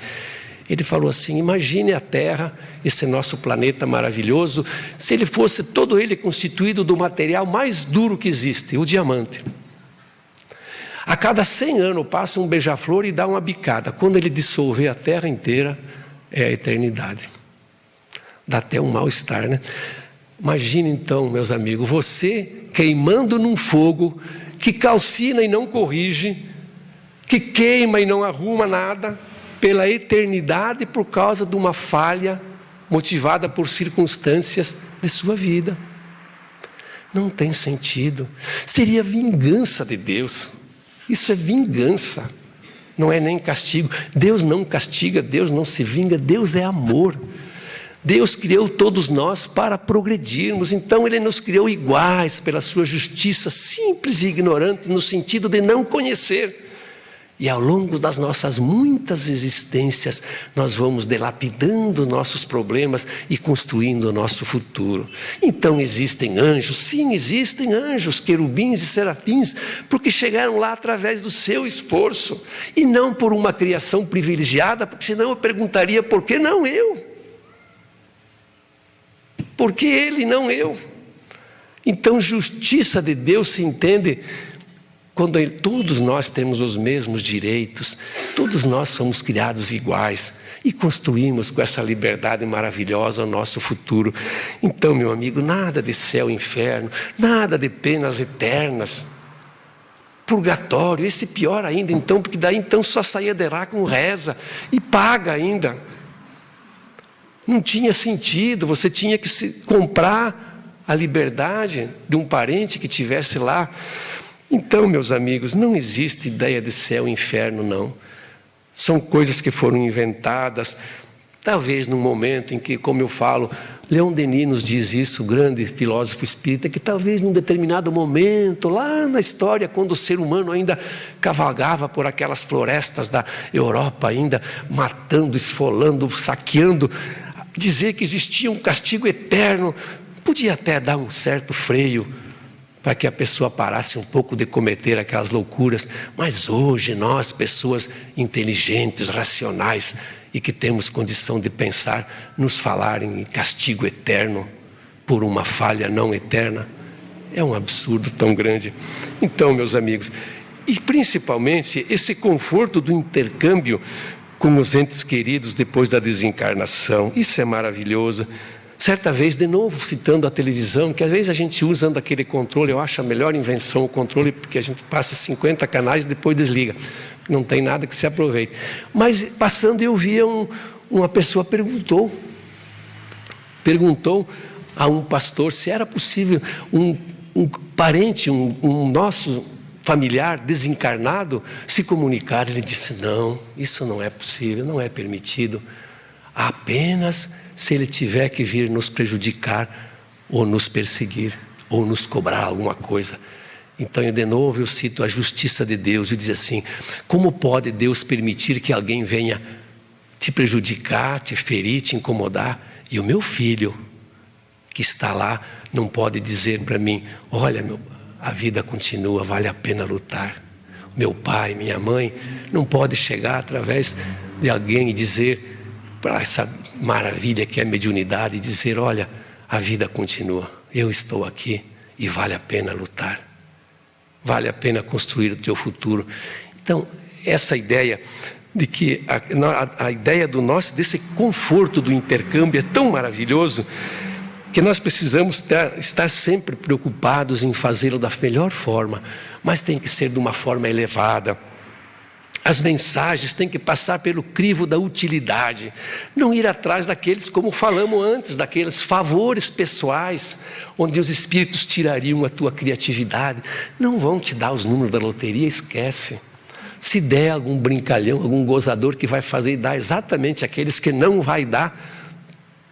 Ele falou assim: imagine a Terra, esse nosso planeta maravilhoso, se ele fosse todo ele constituído do material mais duro que existe, o diamante. A cada 100 anos passa um beija-flor e dá uma bicada. Quando ele dissolver a Terra inteira, é a eternidade. Dá até um mal-estar, né? Imagine então, meus amigos, você queimando num fogo que calcina e não corrige, que queima e não arruma nada, pela eternidade por causa de uma falha motivada por circunstâncias de sua vida. Não tem sentido. Seria vingança de Deus. Isso é vingança, não é nem castigo. Deus não castiga, Deus não se vinga, Deus é amor. Deus criou todos nós para progredirmos, então Ele nos criou iguais pela sua justiça, simples e ignorantes no sentido de não conhecer. E ao longo das nossas muitas existências, nós vamos dilapidando nossos problemas e construindo o nosso futuro. Então existem anjos, sim, existem anjos, querubins e serafins, porque chegaram lá através do seu esforço, e não por uma criação privilegiada, porque senão eu perguntaria, por que não eu? Por que ele, não eu? Então, justiça de Deus se entende quando todos nós temos os mesmos direitos, todos nós somos criados iguais e construímos com essa liberdade maravilhosa o nosso futuro. Então, meu amigo, nada de céu e inferno, nada de penas eternas, purgatório, esse pior ainda então, porque daí então só saía de lá com reza e paga ainda. Não tinha sentido, você tinha que comprar a liberdade de um parente que estivesse lá. Então, meus amigos, não existe ideia de céu e inferno, não. São coisas que foram inventadas, talvez num momento em que, como eu falo, Leon Denis nos diz isso, o grande filósofo espírita, que talvez num determinado momento, lá na história, quando o ser humano ainda cavalgava por aquelas florestas da Europa, ainda matando, esfolando, saqueando, dizer que existia um castigo eterno, podia até dar um certo freio, para que a pessoa parasse um pouco de cometer aquelas loucuras. Mas hoje nós, pessoas inteligentes, racionais e que temos condição de pensar, nos falarem em castigo eterno por uma falha não eterna, é um absurdo tão grande. Então, meus amigos, e principalmente esse conforto do intercâmbio com os entes queridos depois da desencarnação, isso é maravilhoso. Certa vez, de novo, citando a televisão, que às vezes a gente usa usando aquele controle, eu acho a melhor invenção o controle, porque a gente passa 50 canais e depois desliga. Não tem nada que se aproveite. Mas passando eu via uma pessoa perguntou a um pastor se era possível um parente, um nosso familiar desencarnado se comunicar. Ele disse: não, isso não é possível, não é permitido. Apenas se ele tiver que vir nos prejudicar, ou nos perseguir, ou nos cobrar alguma coisa. Então, de novo, eu cito a justiça de Deus e diz assim: como pode Deus permitir que alguém venha te prejudicar, te ferir, te incomodar? E o meu filho, que está lá, não pode dizer para mim: olha, a vida continua, vale a pena lutar. Meu pai, minha mãe, não pode chegar através de alguém e dizer, para essa maravilha que é a mediunidade, e dizer: olha, a vida continua, eu estou aqui e vale a pena lutar, vale a pena construir o teu futuro. Então, essa ideia de que a ideia desse conforto do intercâmbio é tão maravilhoso, que nós precisamos estar sempre preocupados em fazê-lo da melhor forma, mas tem que ser de uma forma elevada. As mensagens têm que passar pelo crivo da utilidade, não ir atrás daqueles, como falamos antes, daqueles favores pessoais, onde os espíritos tirariam a tua criatividade. Não vão te dar os números da loteria, esquece. Se der algum brincalhão, algum gozador que vai fazer e dar exatamente aqueles que não vai dar,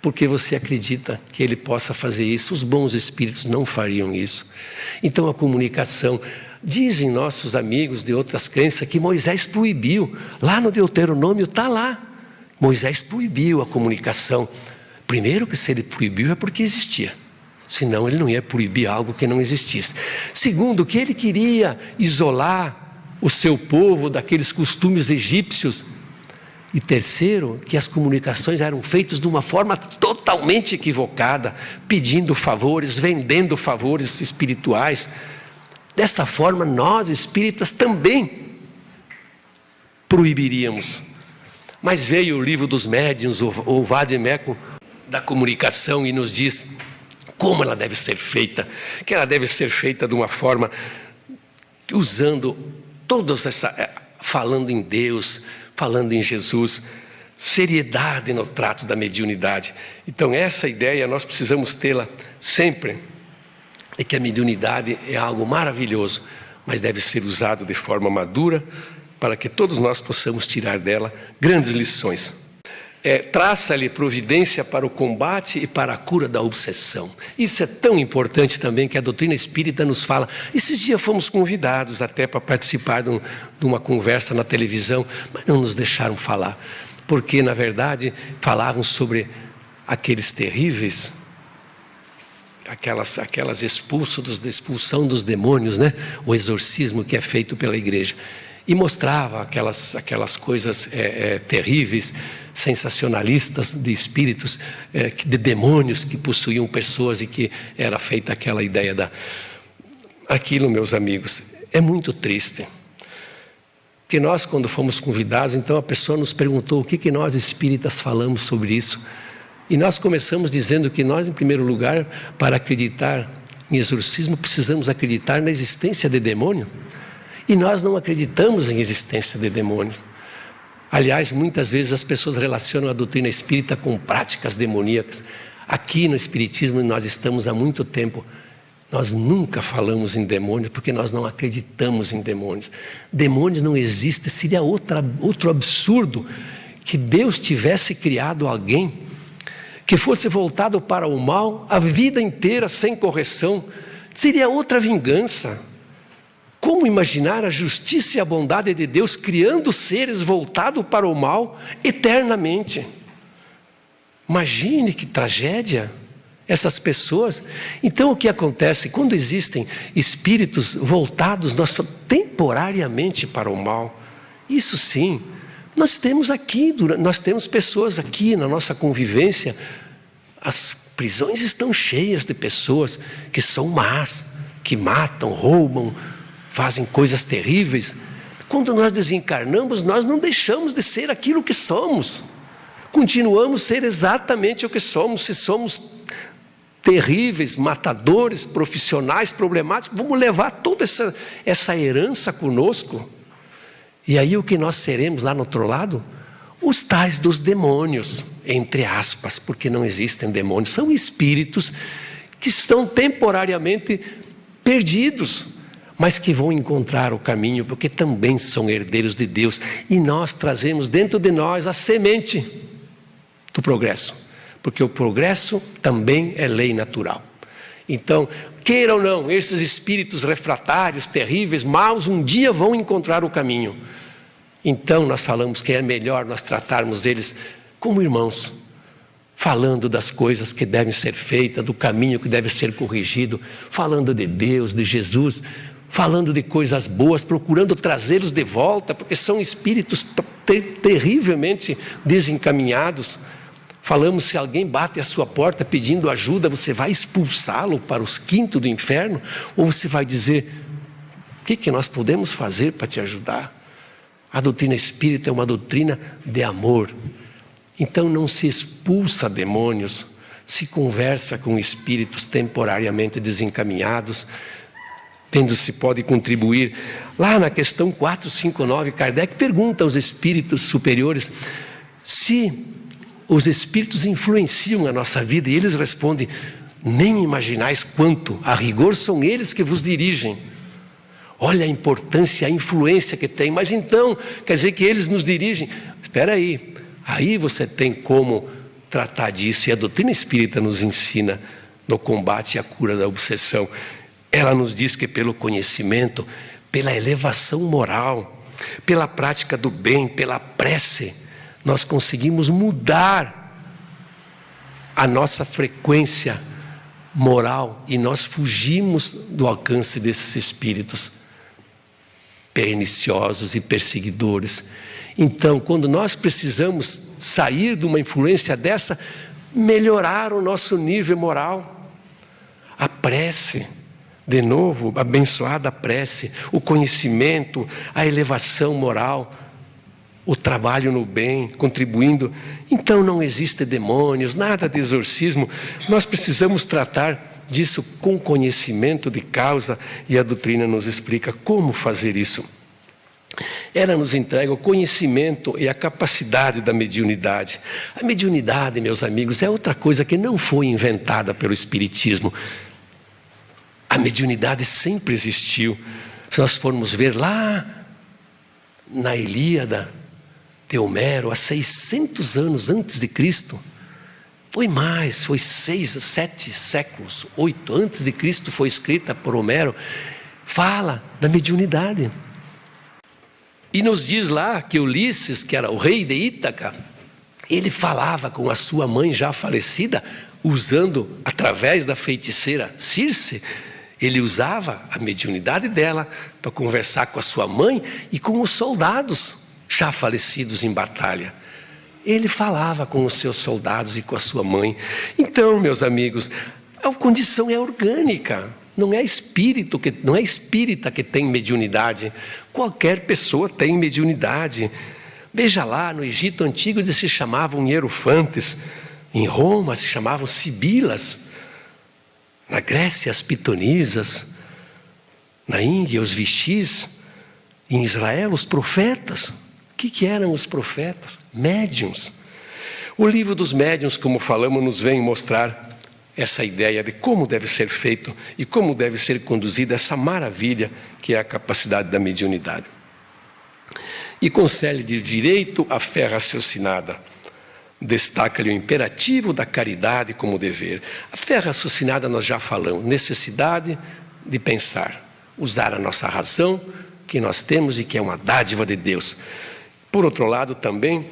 porque você acredita que ele possa fazer isso, os bons espíritos não fariam isso. Então a comunicação... Dizem nossos amigos de outras crenças que Moisés proibiu. Lá no Deuteronômio está lá. Moisés proibiu a comunicação. Primeiro que se ele proibiu é porque existia. Senão ele não ia proibir algo que não existisse. Segundo, que ele queria isolar o seu povo daqueles costumes egípcios. E terceiro, que as comunicações eram feitas de uma forma totalmente equivocada, pedindo favores, vendendo favores espirituais. Desta forma, nós espíritas também proibiríamos. Mas veio o livro dos médiuns, o Vade-Mecum, da comunicação, e nos diz como ela deve ser feita. Que ela deve ser feita de uma forma, usando falando em Deus, falando em Jesus, seriedade no trato da mediunidade. Então essa ideia nós precisamos tê-la sempre. É que a mediunidade é algo maravilhoso, mas deve ser usado de forma madura para que todos nós possamos tirar dela grandes lições. Traça-lhe providência para o combate e para a cura da obsessão. Isso é tão importante também que a doutrina espírita nos fala. Esses dias fomos convidados até para participar de uma conversa na televisão, mas não nos deixaram falar, porque na verdade falavam sobre aqueles terríveis, aquelas expulsão dos demônios, né? O exorcismo que é feito pela igreja. E mostrava aquelas coisas terríveis, sensacionalistas de espíritos, de demônios que possuíam pessoas e que era feita aquela ideia Aquilo, meus amigos, é muito triste. Porque nós, quando fomos convidados, então a pessoa nos perguntou o que nós espíritas falamos sobre isso. E nós começamos dizendo que nós, em primeiro lugar, para acreditar em exorcismo, precisamos acreditar na existência de demônio. E nós não acreditamos em existência de demônios. Aliás, muitas vezes as pessoas relacionam a doutrina espírita com práticas demoníacas. Aqui no Espiritismo nós estamos há muito tempo. Nós nunca falamos em demônios porque nós não acreditamos em demônios. Demônios não existem, seria outro absurdo que Deus tivesse criado alguém que fosse voltado para o mal a vida inteira sem correção. Seria outra vingança. Como imaginar a justiça e a bondade de Deus criando seres voltados para o mal eternamente? Imagine que tragédia essas pessoas. Então o que acontece? Quando existem espíritos voltados temporariamente para o mal, isso sim, nós temos pessoas aqui na nossa convivência, as prisões estão cheias de pessoas que são más, que matam, roubam, fazem coisas terríveis. Quando nós desencarnamos, nós não deixamos de ser aquilo que somos. Continuamos a ser exatamente o que somos. Se somos terríveis, matadores, profissionais, problemáticos, vamos levar toda essa herança conosco. E aí o que nós seremos lá no outro lado? Os tais dos demônios, entre aspas, porque não existem demônios. São espíritos que estão temporariamente perdidos, mas que vão encontrar o caminho, porque também são herdeiros de Deus. E nós trazemos dentro de nós a semente do progresso, porque o progresso também é lei natural. Então, queira ou não, esses espíritos refratários, terríveis, maus, um dia vão encontrar o caminho. Então nós falamos que é melhor nós tratarmos eles como irmãos, falando das coisas que devem ser feitas, do caminho que deve ser corrigido, falando de Deus, de Jesus, falando de coisas boas, procurando trazê-los de volta, porque são espíritos terrivelmente desencaminhados. Falamos, se alguém bate à sua porta pedindo ajuda, você vai expulsá-lo para os quintos do inferno? Ou você vai dizer, o que nós podemos fazer para te ajudar? A doutrina espírita é uma doutrina de amor. Então não se expulsa demônios, se conversa com espíritos temporariamente desencaminhados, vendo se pode contribuir. Lá na questão 459, Kardec pergunta aos espíritos superiores se os espíritos influenciam a nossa vida, e eles respondem: nem imaginais quanto, a rigor são eles que vos dirigem. Olha a importância, a influência que tem. Mas então, quer dizer que eles nos dirigem? Espera aí, aí você tem como tratar disso, e a doutrina espírita nos ensina no combate e a cura da obsessão. Ela nos diz que pelo conhecimento, pela elevação moral, pela prática do bem, pela prece, nós conseguimos mudar a nossa frequência moral e nós fugimos do alcance desses espíritos perniciosos e perseguidores. Então, quando nós precisamos sair de uma influência dessa, melhorar o nosso nível moral, a prece, de novo, abençoada prece, o conhecimento, a elevação moral, o trabalho no bem, contribuindo. Então não existe demônios, nada de exorcismo. Nós precisamos tratar disso com conhecimento de causa, e a doutrina nos explica como fazer isso. Ela nos entrega o conhecimento e a capacidade da mediunidade. A mediunidade, meus amigos, é outra coisa que não foi inventada pelo Espiritismo. A mediunidade sempre existiu. Se nós formos ver lá na Ilíada de Homero, há 600 anos antes de Cristo, foi mais, foi 6, 7 séculos, 8 antes de Cristo foi escrita por Homero, fala da mediunidade. E nos diz lá que Ulisses, que era o rei de Ítaca, ele falava com a sua mãe já falecida, usando, através da feiticeira Circe, ele usava a mediunidade dela para conversar com a sua mãe e com os soldados já falecidos em batalha. Ele falava com os seus soldados e com a sua mãe. Então, meus amigos, a condição é orgânica. Não é espírita que tem mediunidade. Qualquer pessoa tem mediunidade. Veja lá, no Egito Antigo eles se chamavam hierofantes. Em Roma se chamavam sibilas. Na Grécia, as pitonisas. Na Índia, os vixis. Em Israel, os profetas. O que eram os profetas? Médiuns. O livro dos médiuns, como falamos, nos vem mostrar essa ideia de como deve ser feito e como deve ser conduzida essa maravilha que é a capacidade da mediunidade. E concede direito à fé raciocinada. Destaca-lhe o imperativo da caridade como dever. A fé raciocinada nós já falamos, necessidade de pensar, usar a nossa razão que nós temos e que é uma dádiva de Deus. Por outro lado também,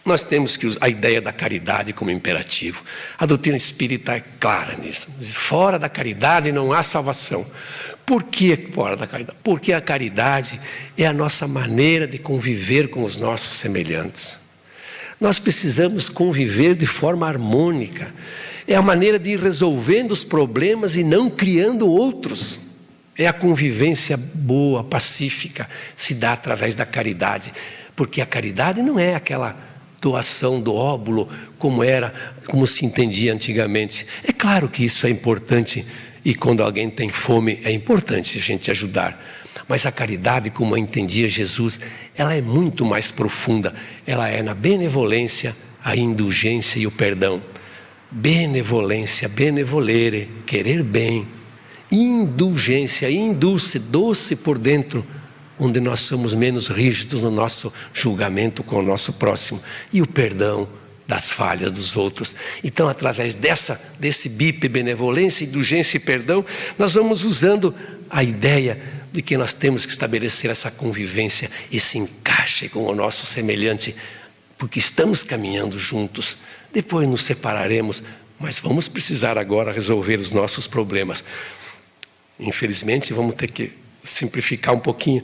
nós temos que usar a ideia da caridade como imperativo. A doutrina espírita é clara nisso. Fora da caridade não há salvação. Por que fora da caridade? Porque a caridade é a nossa maneira de conviver com os nossos semelhantes. Nós precisamos conviver de forma harmônica. É a maneira de ir resolvendo os problemas e não criando outros. É a convivência boa, pacífica, se dá através da caridade. Porque a caridade não é aquela doação do óbolo como se entendia antigamente. É claro que isso é importante e quando alguém tem fome é importante a gente ajudar. Mas a caridade, como a entendia Jesus, ela é muito mais profunda. Ela é na benevolência, a indulgência e o perdão. Benevolência, benevolere, querer bem. Indulgência, indulce, doce por dentro, onde nós somos menos rígidos no nosso julgamento com o nosso próximo. E o perdão das falhas dos outros. Então, através desse BIP, benevolência, indulgência e perdão, nós vamos usando a ideia de que nós temos que estabelecer essa convivência, esse encaixe com o nosso semelhante, porque estamos caminhando juntos. Depois nos separaremos, mas vamos precisar agora resolver os nossos problemas. Infelizmente, vamos ter que simplificar um pouquinho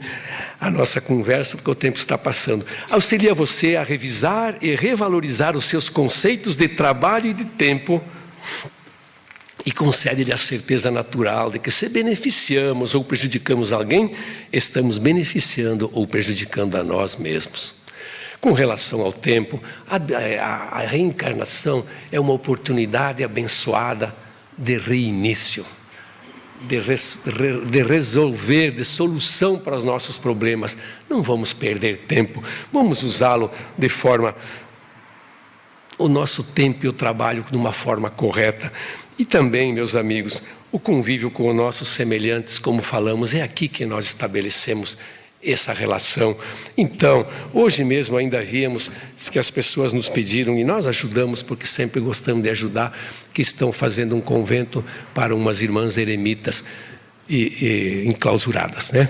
a nossa conversa, porque o tempo está passando. Auxilia você a revisar e revalorizar os seus conceitos de trabalho e de tempo e concede-lhe a certeza natural de que se beneficiamos ou prejudicamos alguém, estamos beneficiando ou prejudicando a nós mesmos. Com relação ao tempo, a reencarnação é uma oportunidade abençoada de reinício. de resolver, de solução para os nossos problemas. Não vamos perder tempo, vamos usá-lo de forma, o nosso tempo e o trabalho de uma forma correta. E também, meus amigos, o convívio com os nossos semelhantes, como falamos, é aqui que nós estabelecemos essa relação. Então, hoje mesmo ainda víamos que as pessoas nos pediram, e nós ajudamos, porque sempre gostamos de ajudar, que estão fazendo um convento para umas irmãs eremitas e enclausuradas, né?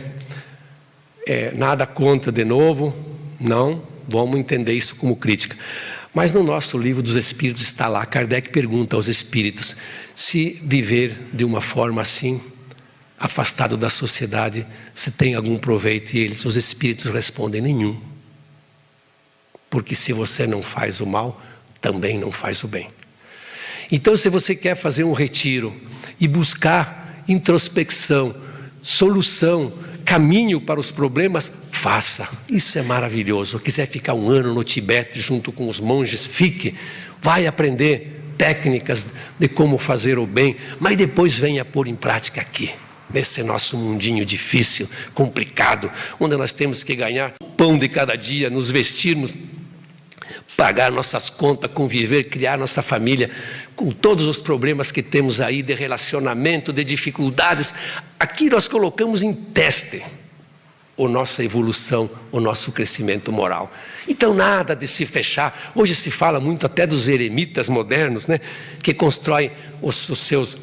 Nada contra, de novo, não vamos entender isso como crítica. Mas no nosso livro dos Espíritos está lá, Kardec pergunta aos Espíritos se viver de uma forma assim, afastado da sociedade, se tem algum proveito. E os Espíritos respondem: nenhum. Porque se você não faz o mal, também não faz o bem. Então, se você quer fazer um retiro e buscar introspecção, solução, caminho para os problemas, faça. Isso é maravilhoso. Quiser ficar um ano no Tibete junto com os monges, fique. Vai aprender técnicas de como fazer o bem, mas depois venha pôr em prática aqui, nesse nosso mundinho difícil, complicado, onde nós temos que ganhar o pão de cada dia, nos vestirmos, pagar nossas contas, conviver, criar nossa família, com todos os problemas que temos aí de relacionamento, de dificuldades. Aqui nós colocamos em teste a nossa evolução, o nosso crescimento moral. Então, nada de se fechar. Hoje se fala muito até dos eremitas modernos, né, que constroem os seus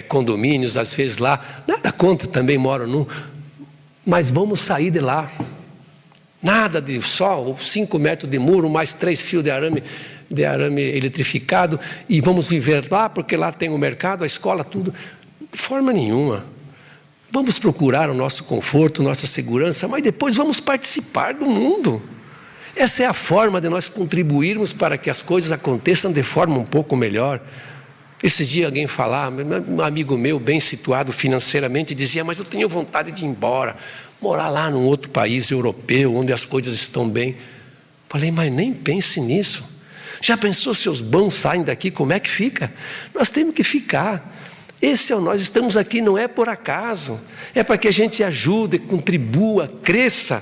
condomínios, às vezes lá. Nada contra, também moram num. Mas vamos sair de lá. Nada de só 5 metros de muro, mais 3 fios de arame eletrificado, e vamos viver lá, porque lá tem o mercado, a escola, tudo. De forma nenhuma. Vamos procurar o nosso conforto, nossa segurança, mas depois vamos participar do mundo. Essa é a forma de nós contribuirmos para que as coisas aconteçam de forma um pouco melhor. Esses dias alguém falava, um amigo meu bem situado financeiramente dizia: mas eu tenho vontade de ir embora, morar lá num outro país europeu, onde as coisas estão bem. Falei: mas nem pense nisso. Já pensou se os bons saem daqui, como é que fica? Nós temos que ficar. Nós estamos aqui não é por acaso, é para que a gente ajude, contribua, cresça.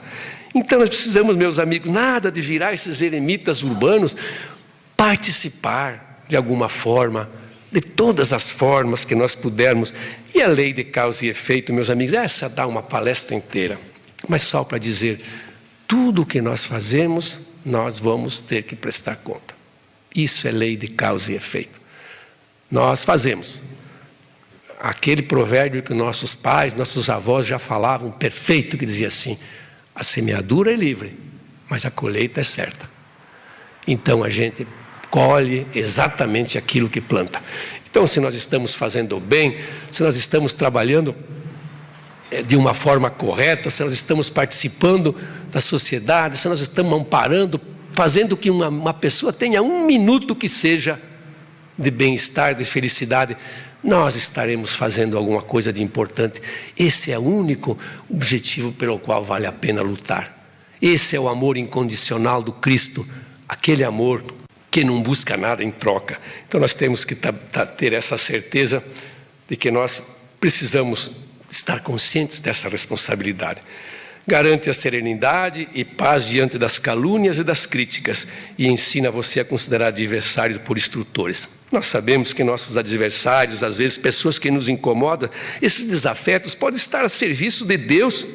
Então nós precisamos, meus amigos, nada de virar esses eremitas urbanos, participar de alguma forma, de todas as formas que nós pudermos. E a lei de causa e efeito, meus amigos, essa dá uma palestra inteira, mas só para dizer, tudo o que nós fazemos, nós vamos ter que prestar conta. Isso é lei de causa e efeito. Nós fazemos. Aquele provérbio que nossos pais, nossos avós já falavam, perfeito, que dizia assim: a semeadura é livre, mas a colheita é certa. Então a gente colhe exatamente aquilo que planta. Então, se nós estamos fazendo o bem, se nós estamos trabalhando de uma forma correta, se nós estamos participando da sociedade, se nós estamos amparando, fazendo que uma pessoa tenha 1 minuto que seja de bem-estar, de felicidade, nós estaremos fazendo alguma coisa de importante. Esse é o único objetivo pelo qual vale a pena lutar. Esse é o amor incondicional do Cristo, aquele amor que não busca nada em troca. Então nós temos que ter essa certeza de que nós precisamos estar conscientes dessa responsabilidade. Garante a serenidade e paz diante das calúnias e das críticas, e ensina você a considerar adversário por instrutores. Nós sabemos que nossos adversários, às vezes pessoas que nos incomodam, esses desafetos podem estar a serviço de Deus,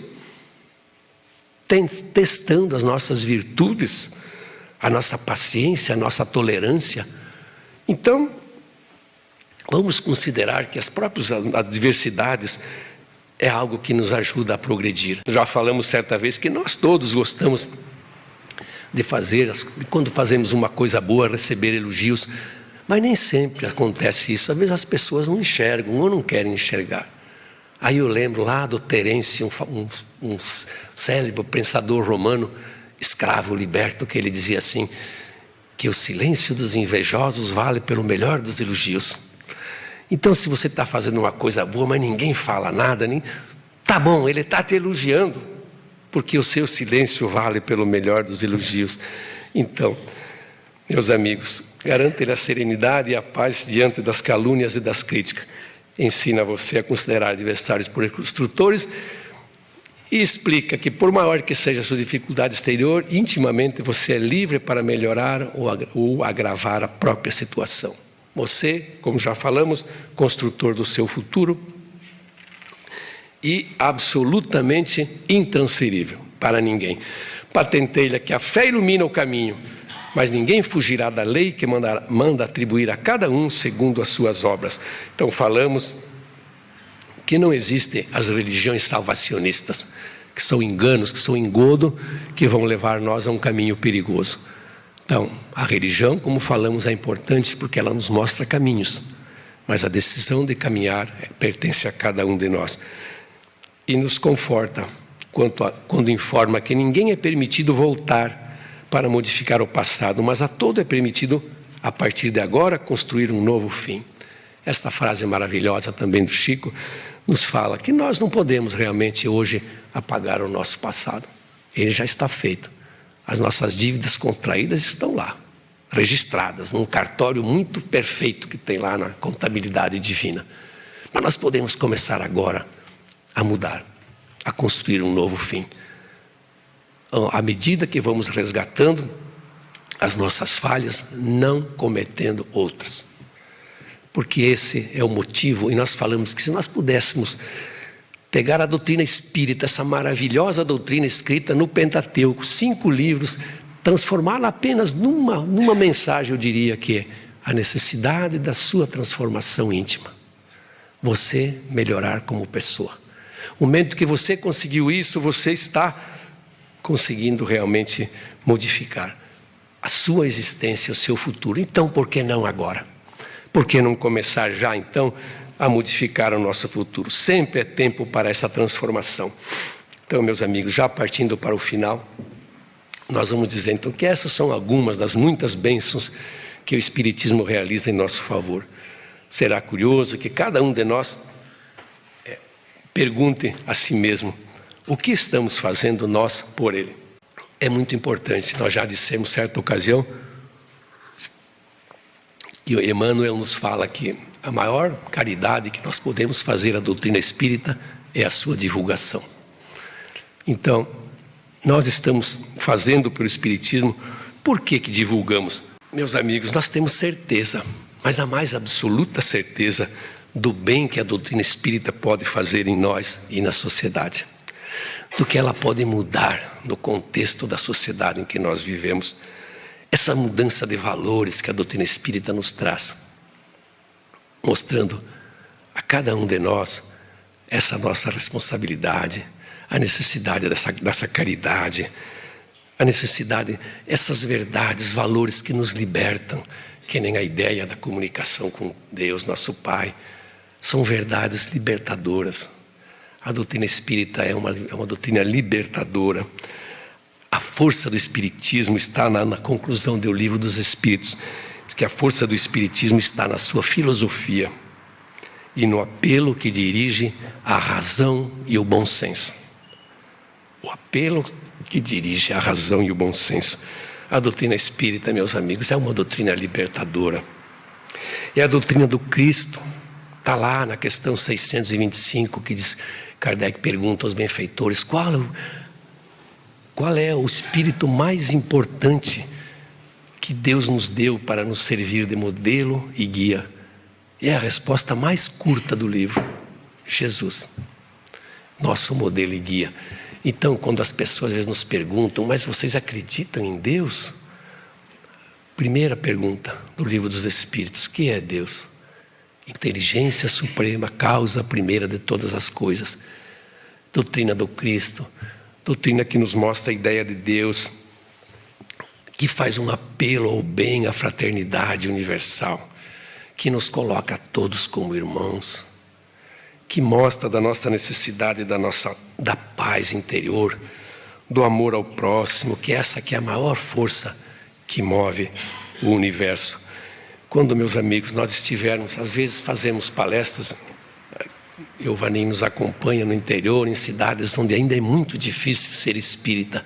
testando as nossas virtudes, a nossa paciência, a nossa tolerância. Então, vamos considerar que as próprias adversidades é algo que nos ajuda a progredir. Já falamos certa vez que nós todos gostamos de fazer, quando fazemos uma coisa boa, receber elogios, mas nem sempre acontece isso. Às vezes as pessoas não enxergam ou não querem enxergar. Aí eu lembro lá do Terêncio, um célebre pensador romano, escravo liberto, que ele dizia assim, que o silêncio dos invejosos vale pelo melhor dos elogios. Então, se você está fazendo uma coisa boa, mas ninguém fala nada, tá bom, ele está te elogiando, porque o seu silêncio vale pelo melhor dos elogios. Então, meus amigos, garantem a serenidade e a paz diante das calúnias e das críticas. ensina você a considerar adversários por instrutores e explica que, por maior que seja a sua dificuldade exterior, intimamente você é livre para melhorar ou agravar a própria situação. Você, como já falamos, construtor do seu futuro e absolutamente intransferível para ninguém. Patenteia que a fé ilumina o caminho, mas ninguém fugirá da lei que manda atribuir a cada um segundo as suas obras. Então falamos que não existem as religiões salvacionistas, que são enganos, que são engodo, que vão levar nós a um caminho perigoso. Então, a religião, como falamos, é importante porque ela nos mostra caminhos, mas a decisão de caminhar pertence a cada um de nós. E nos conforta quando informa que ninguém é permitido voltar para modificar o passado, mas a todo é permitido, a partir de agora, construir um novo fim. Esta frase maravilhosa também do Chico nos fala que nós não podemos realmente hoje apagar o nosso passado. Ele já está feito. As nossas dívidas contraídas estão lá, registradas num cartório muito perfeito que tem lá na contabilidade divina. Mas nós podemos começar agora a mudar, a construir um novo fim. À medida que vamos resgatando as nossas falhas, não cometendo outras. Porque esse é o motivo, e nós falamos que se nós pudéssemos pegar a doutrina espírita, essa maravilhosa doutrina escrita no Pentateuco, 5 livros, transformá-la apenas numa mensagem, eu diria que é a necessidade da sua transformação íntima. Você melhorar como pessoa. No momento que você conseguiu isso, você está conseguindo realmente modificar a sua existência, o seu futuro. Então, por que não agora? Por que não começar já, então, a modificar o nosso futuro? Sempre é tempo para essa transformação. Então, meus amigos, já partindo para o final, nós vamos dizer, então, que essas são algumas das muitas bênçãos que o Espiritismo realiza em nosso favor. Será curioso que cada um de nós pergunte a si mesmo, o que estamos fazendo nós por ele? É muito importante. Nós já dissemos, certa ocasião, que o Emmanuel nos fala que a maior caridade que nós podemos fazer à doutrina espírita é a sua divulgação. Então, nós estamos fazendo pelo Espiritismo, por que divulgamos? Meus amigos, nós temos certeza, mas a mais absoluta certeza do bem que a doutrina espírita pode fazer em nós e na sociedade. Do que ela pode mudar no contexto da sociedade em que nós vivemos. Essa mudança de valores que a doutrina espírita nos traz, mostrando a cada um de nós essa nossa responsabilidade, a necessidade dessa caridade, a necessidade, essas verdades, valores que nos libertam, que nem a ideia da comunicação com Deus, nosso Pai, são verdades libertadoras. A doutrina espírita é uma doutrina libertadora. A força do Espiritismo está na conclusão do Livro dos Espíritos, que a força do Espiritismo está na sua filosofia e no apelo que dirige à razão e o bom senso. O apelo que dirige à razão e o bom senso. A doutrina espírita, meus amigos, é uma doutrina libertadora. É a doutrina do Cristo. Está lá na questão 625, que diz, Kardec pergunta aos benfeitores, qual é o espírito mais importante que Deus nos deu para nos servir de modelo e guia? E é a resposta mais curta do livro, Jesus, nosso modelo e guia. Então, quando as pessoas às vezes nos perguntam, mas vocês acreditam em Deus? Primeira pergunta do Livro dos Espíritos, o que é Deus? Inteligência suprema, causa primeira de todas as coisas. Doutrina do Cristo, doutrina que nos mostra a ideia de Deus, que faz um apelo ao bem, à fraternidade universal, que nos coloca a todos como irmãos, que mostra da nossa necessidade da paz interior, do amor ao próximo, que essa que é a maior força que move o universo. Quando, meus amigos, nós estivermos, às vezes fazemos palestras, o Vanim nos acompanha no interior, em cidades onde ainda é muito difícil ser espírita,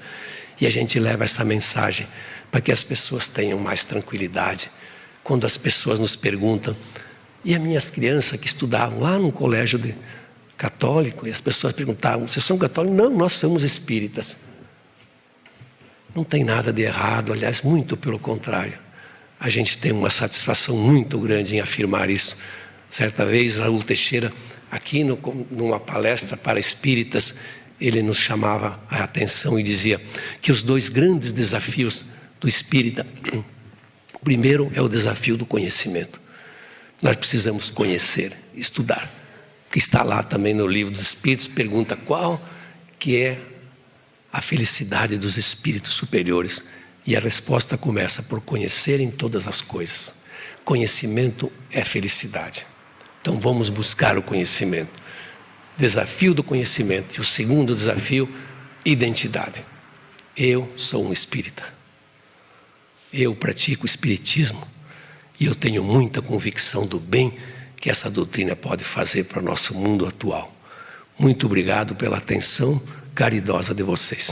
e a gente leva essa mensagem para que as pessoas tenham mais tranquilidade. Quando as pessoas nos perguntam, E as minhas crianças que estudavam lá no colégio católico, e as pessoas perguntavam, vocês são católicos? Não, nós somos espíritas. Não tem nada de errado, aliás, muito pelo contrário. A gente tem uma satisfação muito grande em afirmar isso. Certa vez, Raul Teixeira, aqui numa palestra para espíritas, ele nos chamava a atenção e dizia que os 2 grandes desafios do espírita, o primeiro é o desafio do conhecimento. Nós precisamos conhecer, estudar. O que está lá também no livro dos Espíritos pergunta qual que é a felicidade dos espíritos superiores. E a resposta começa por conhecerem todas as coisas. Conhecimento é felicidade. Então vamos buscar o conhecimento. Desafio do conhecimento. E o segundo desafio, identidade. Eu sou um espírita. Eu pratico o espiritismo. E eu tenho muita convicção do bem que essa doutrina pode fazer para o nosso mundo atual. Muito obrigado pela atenção caridosa de vocês.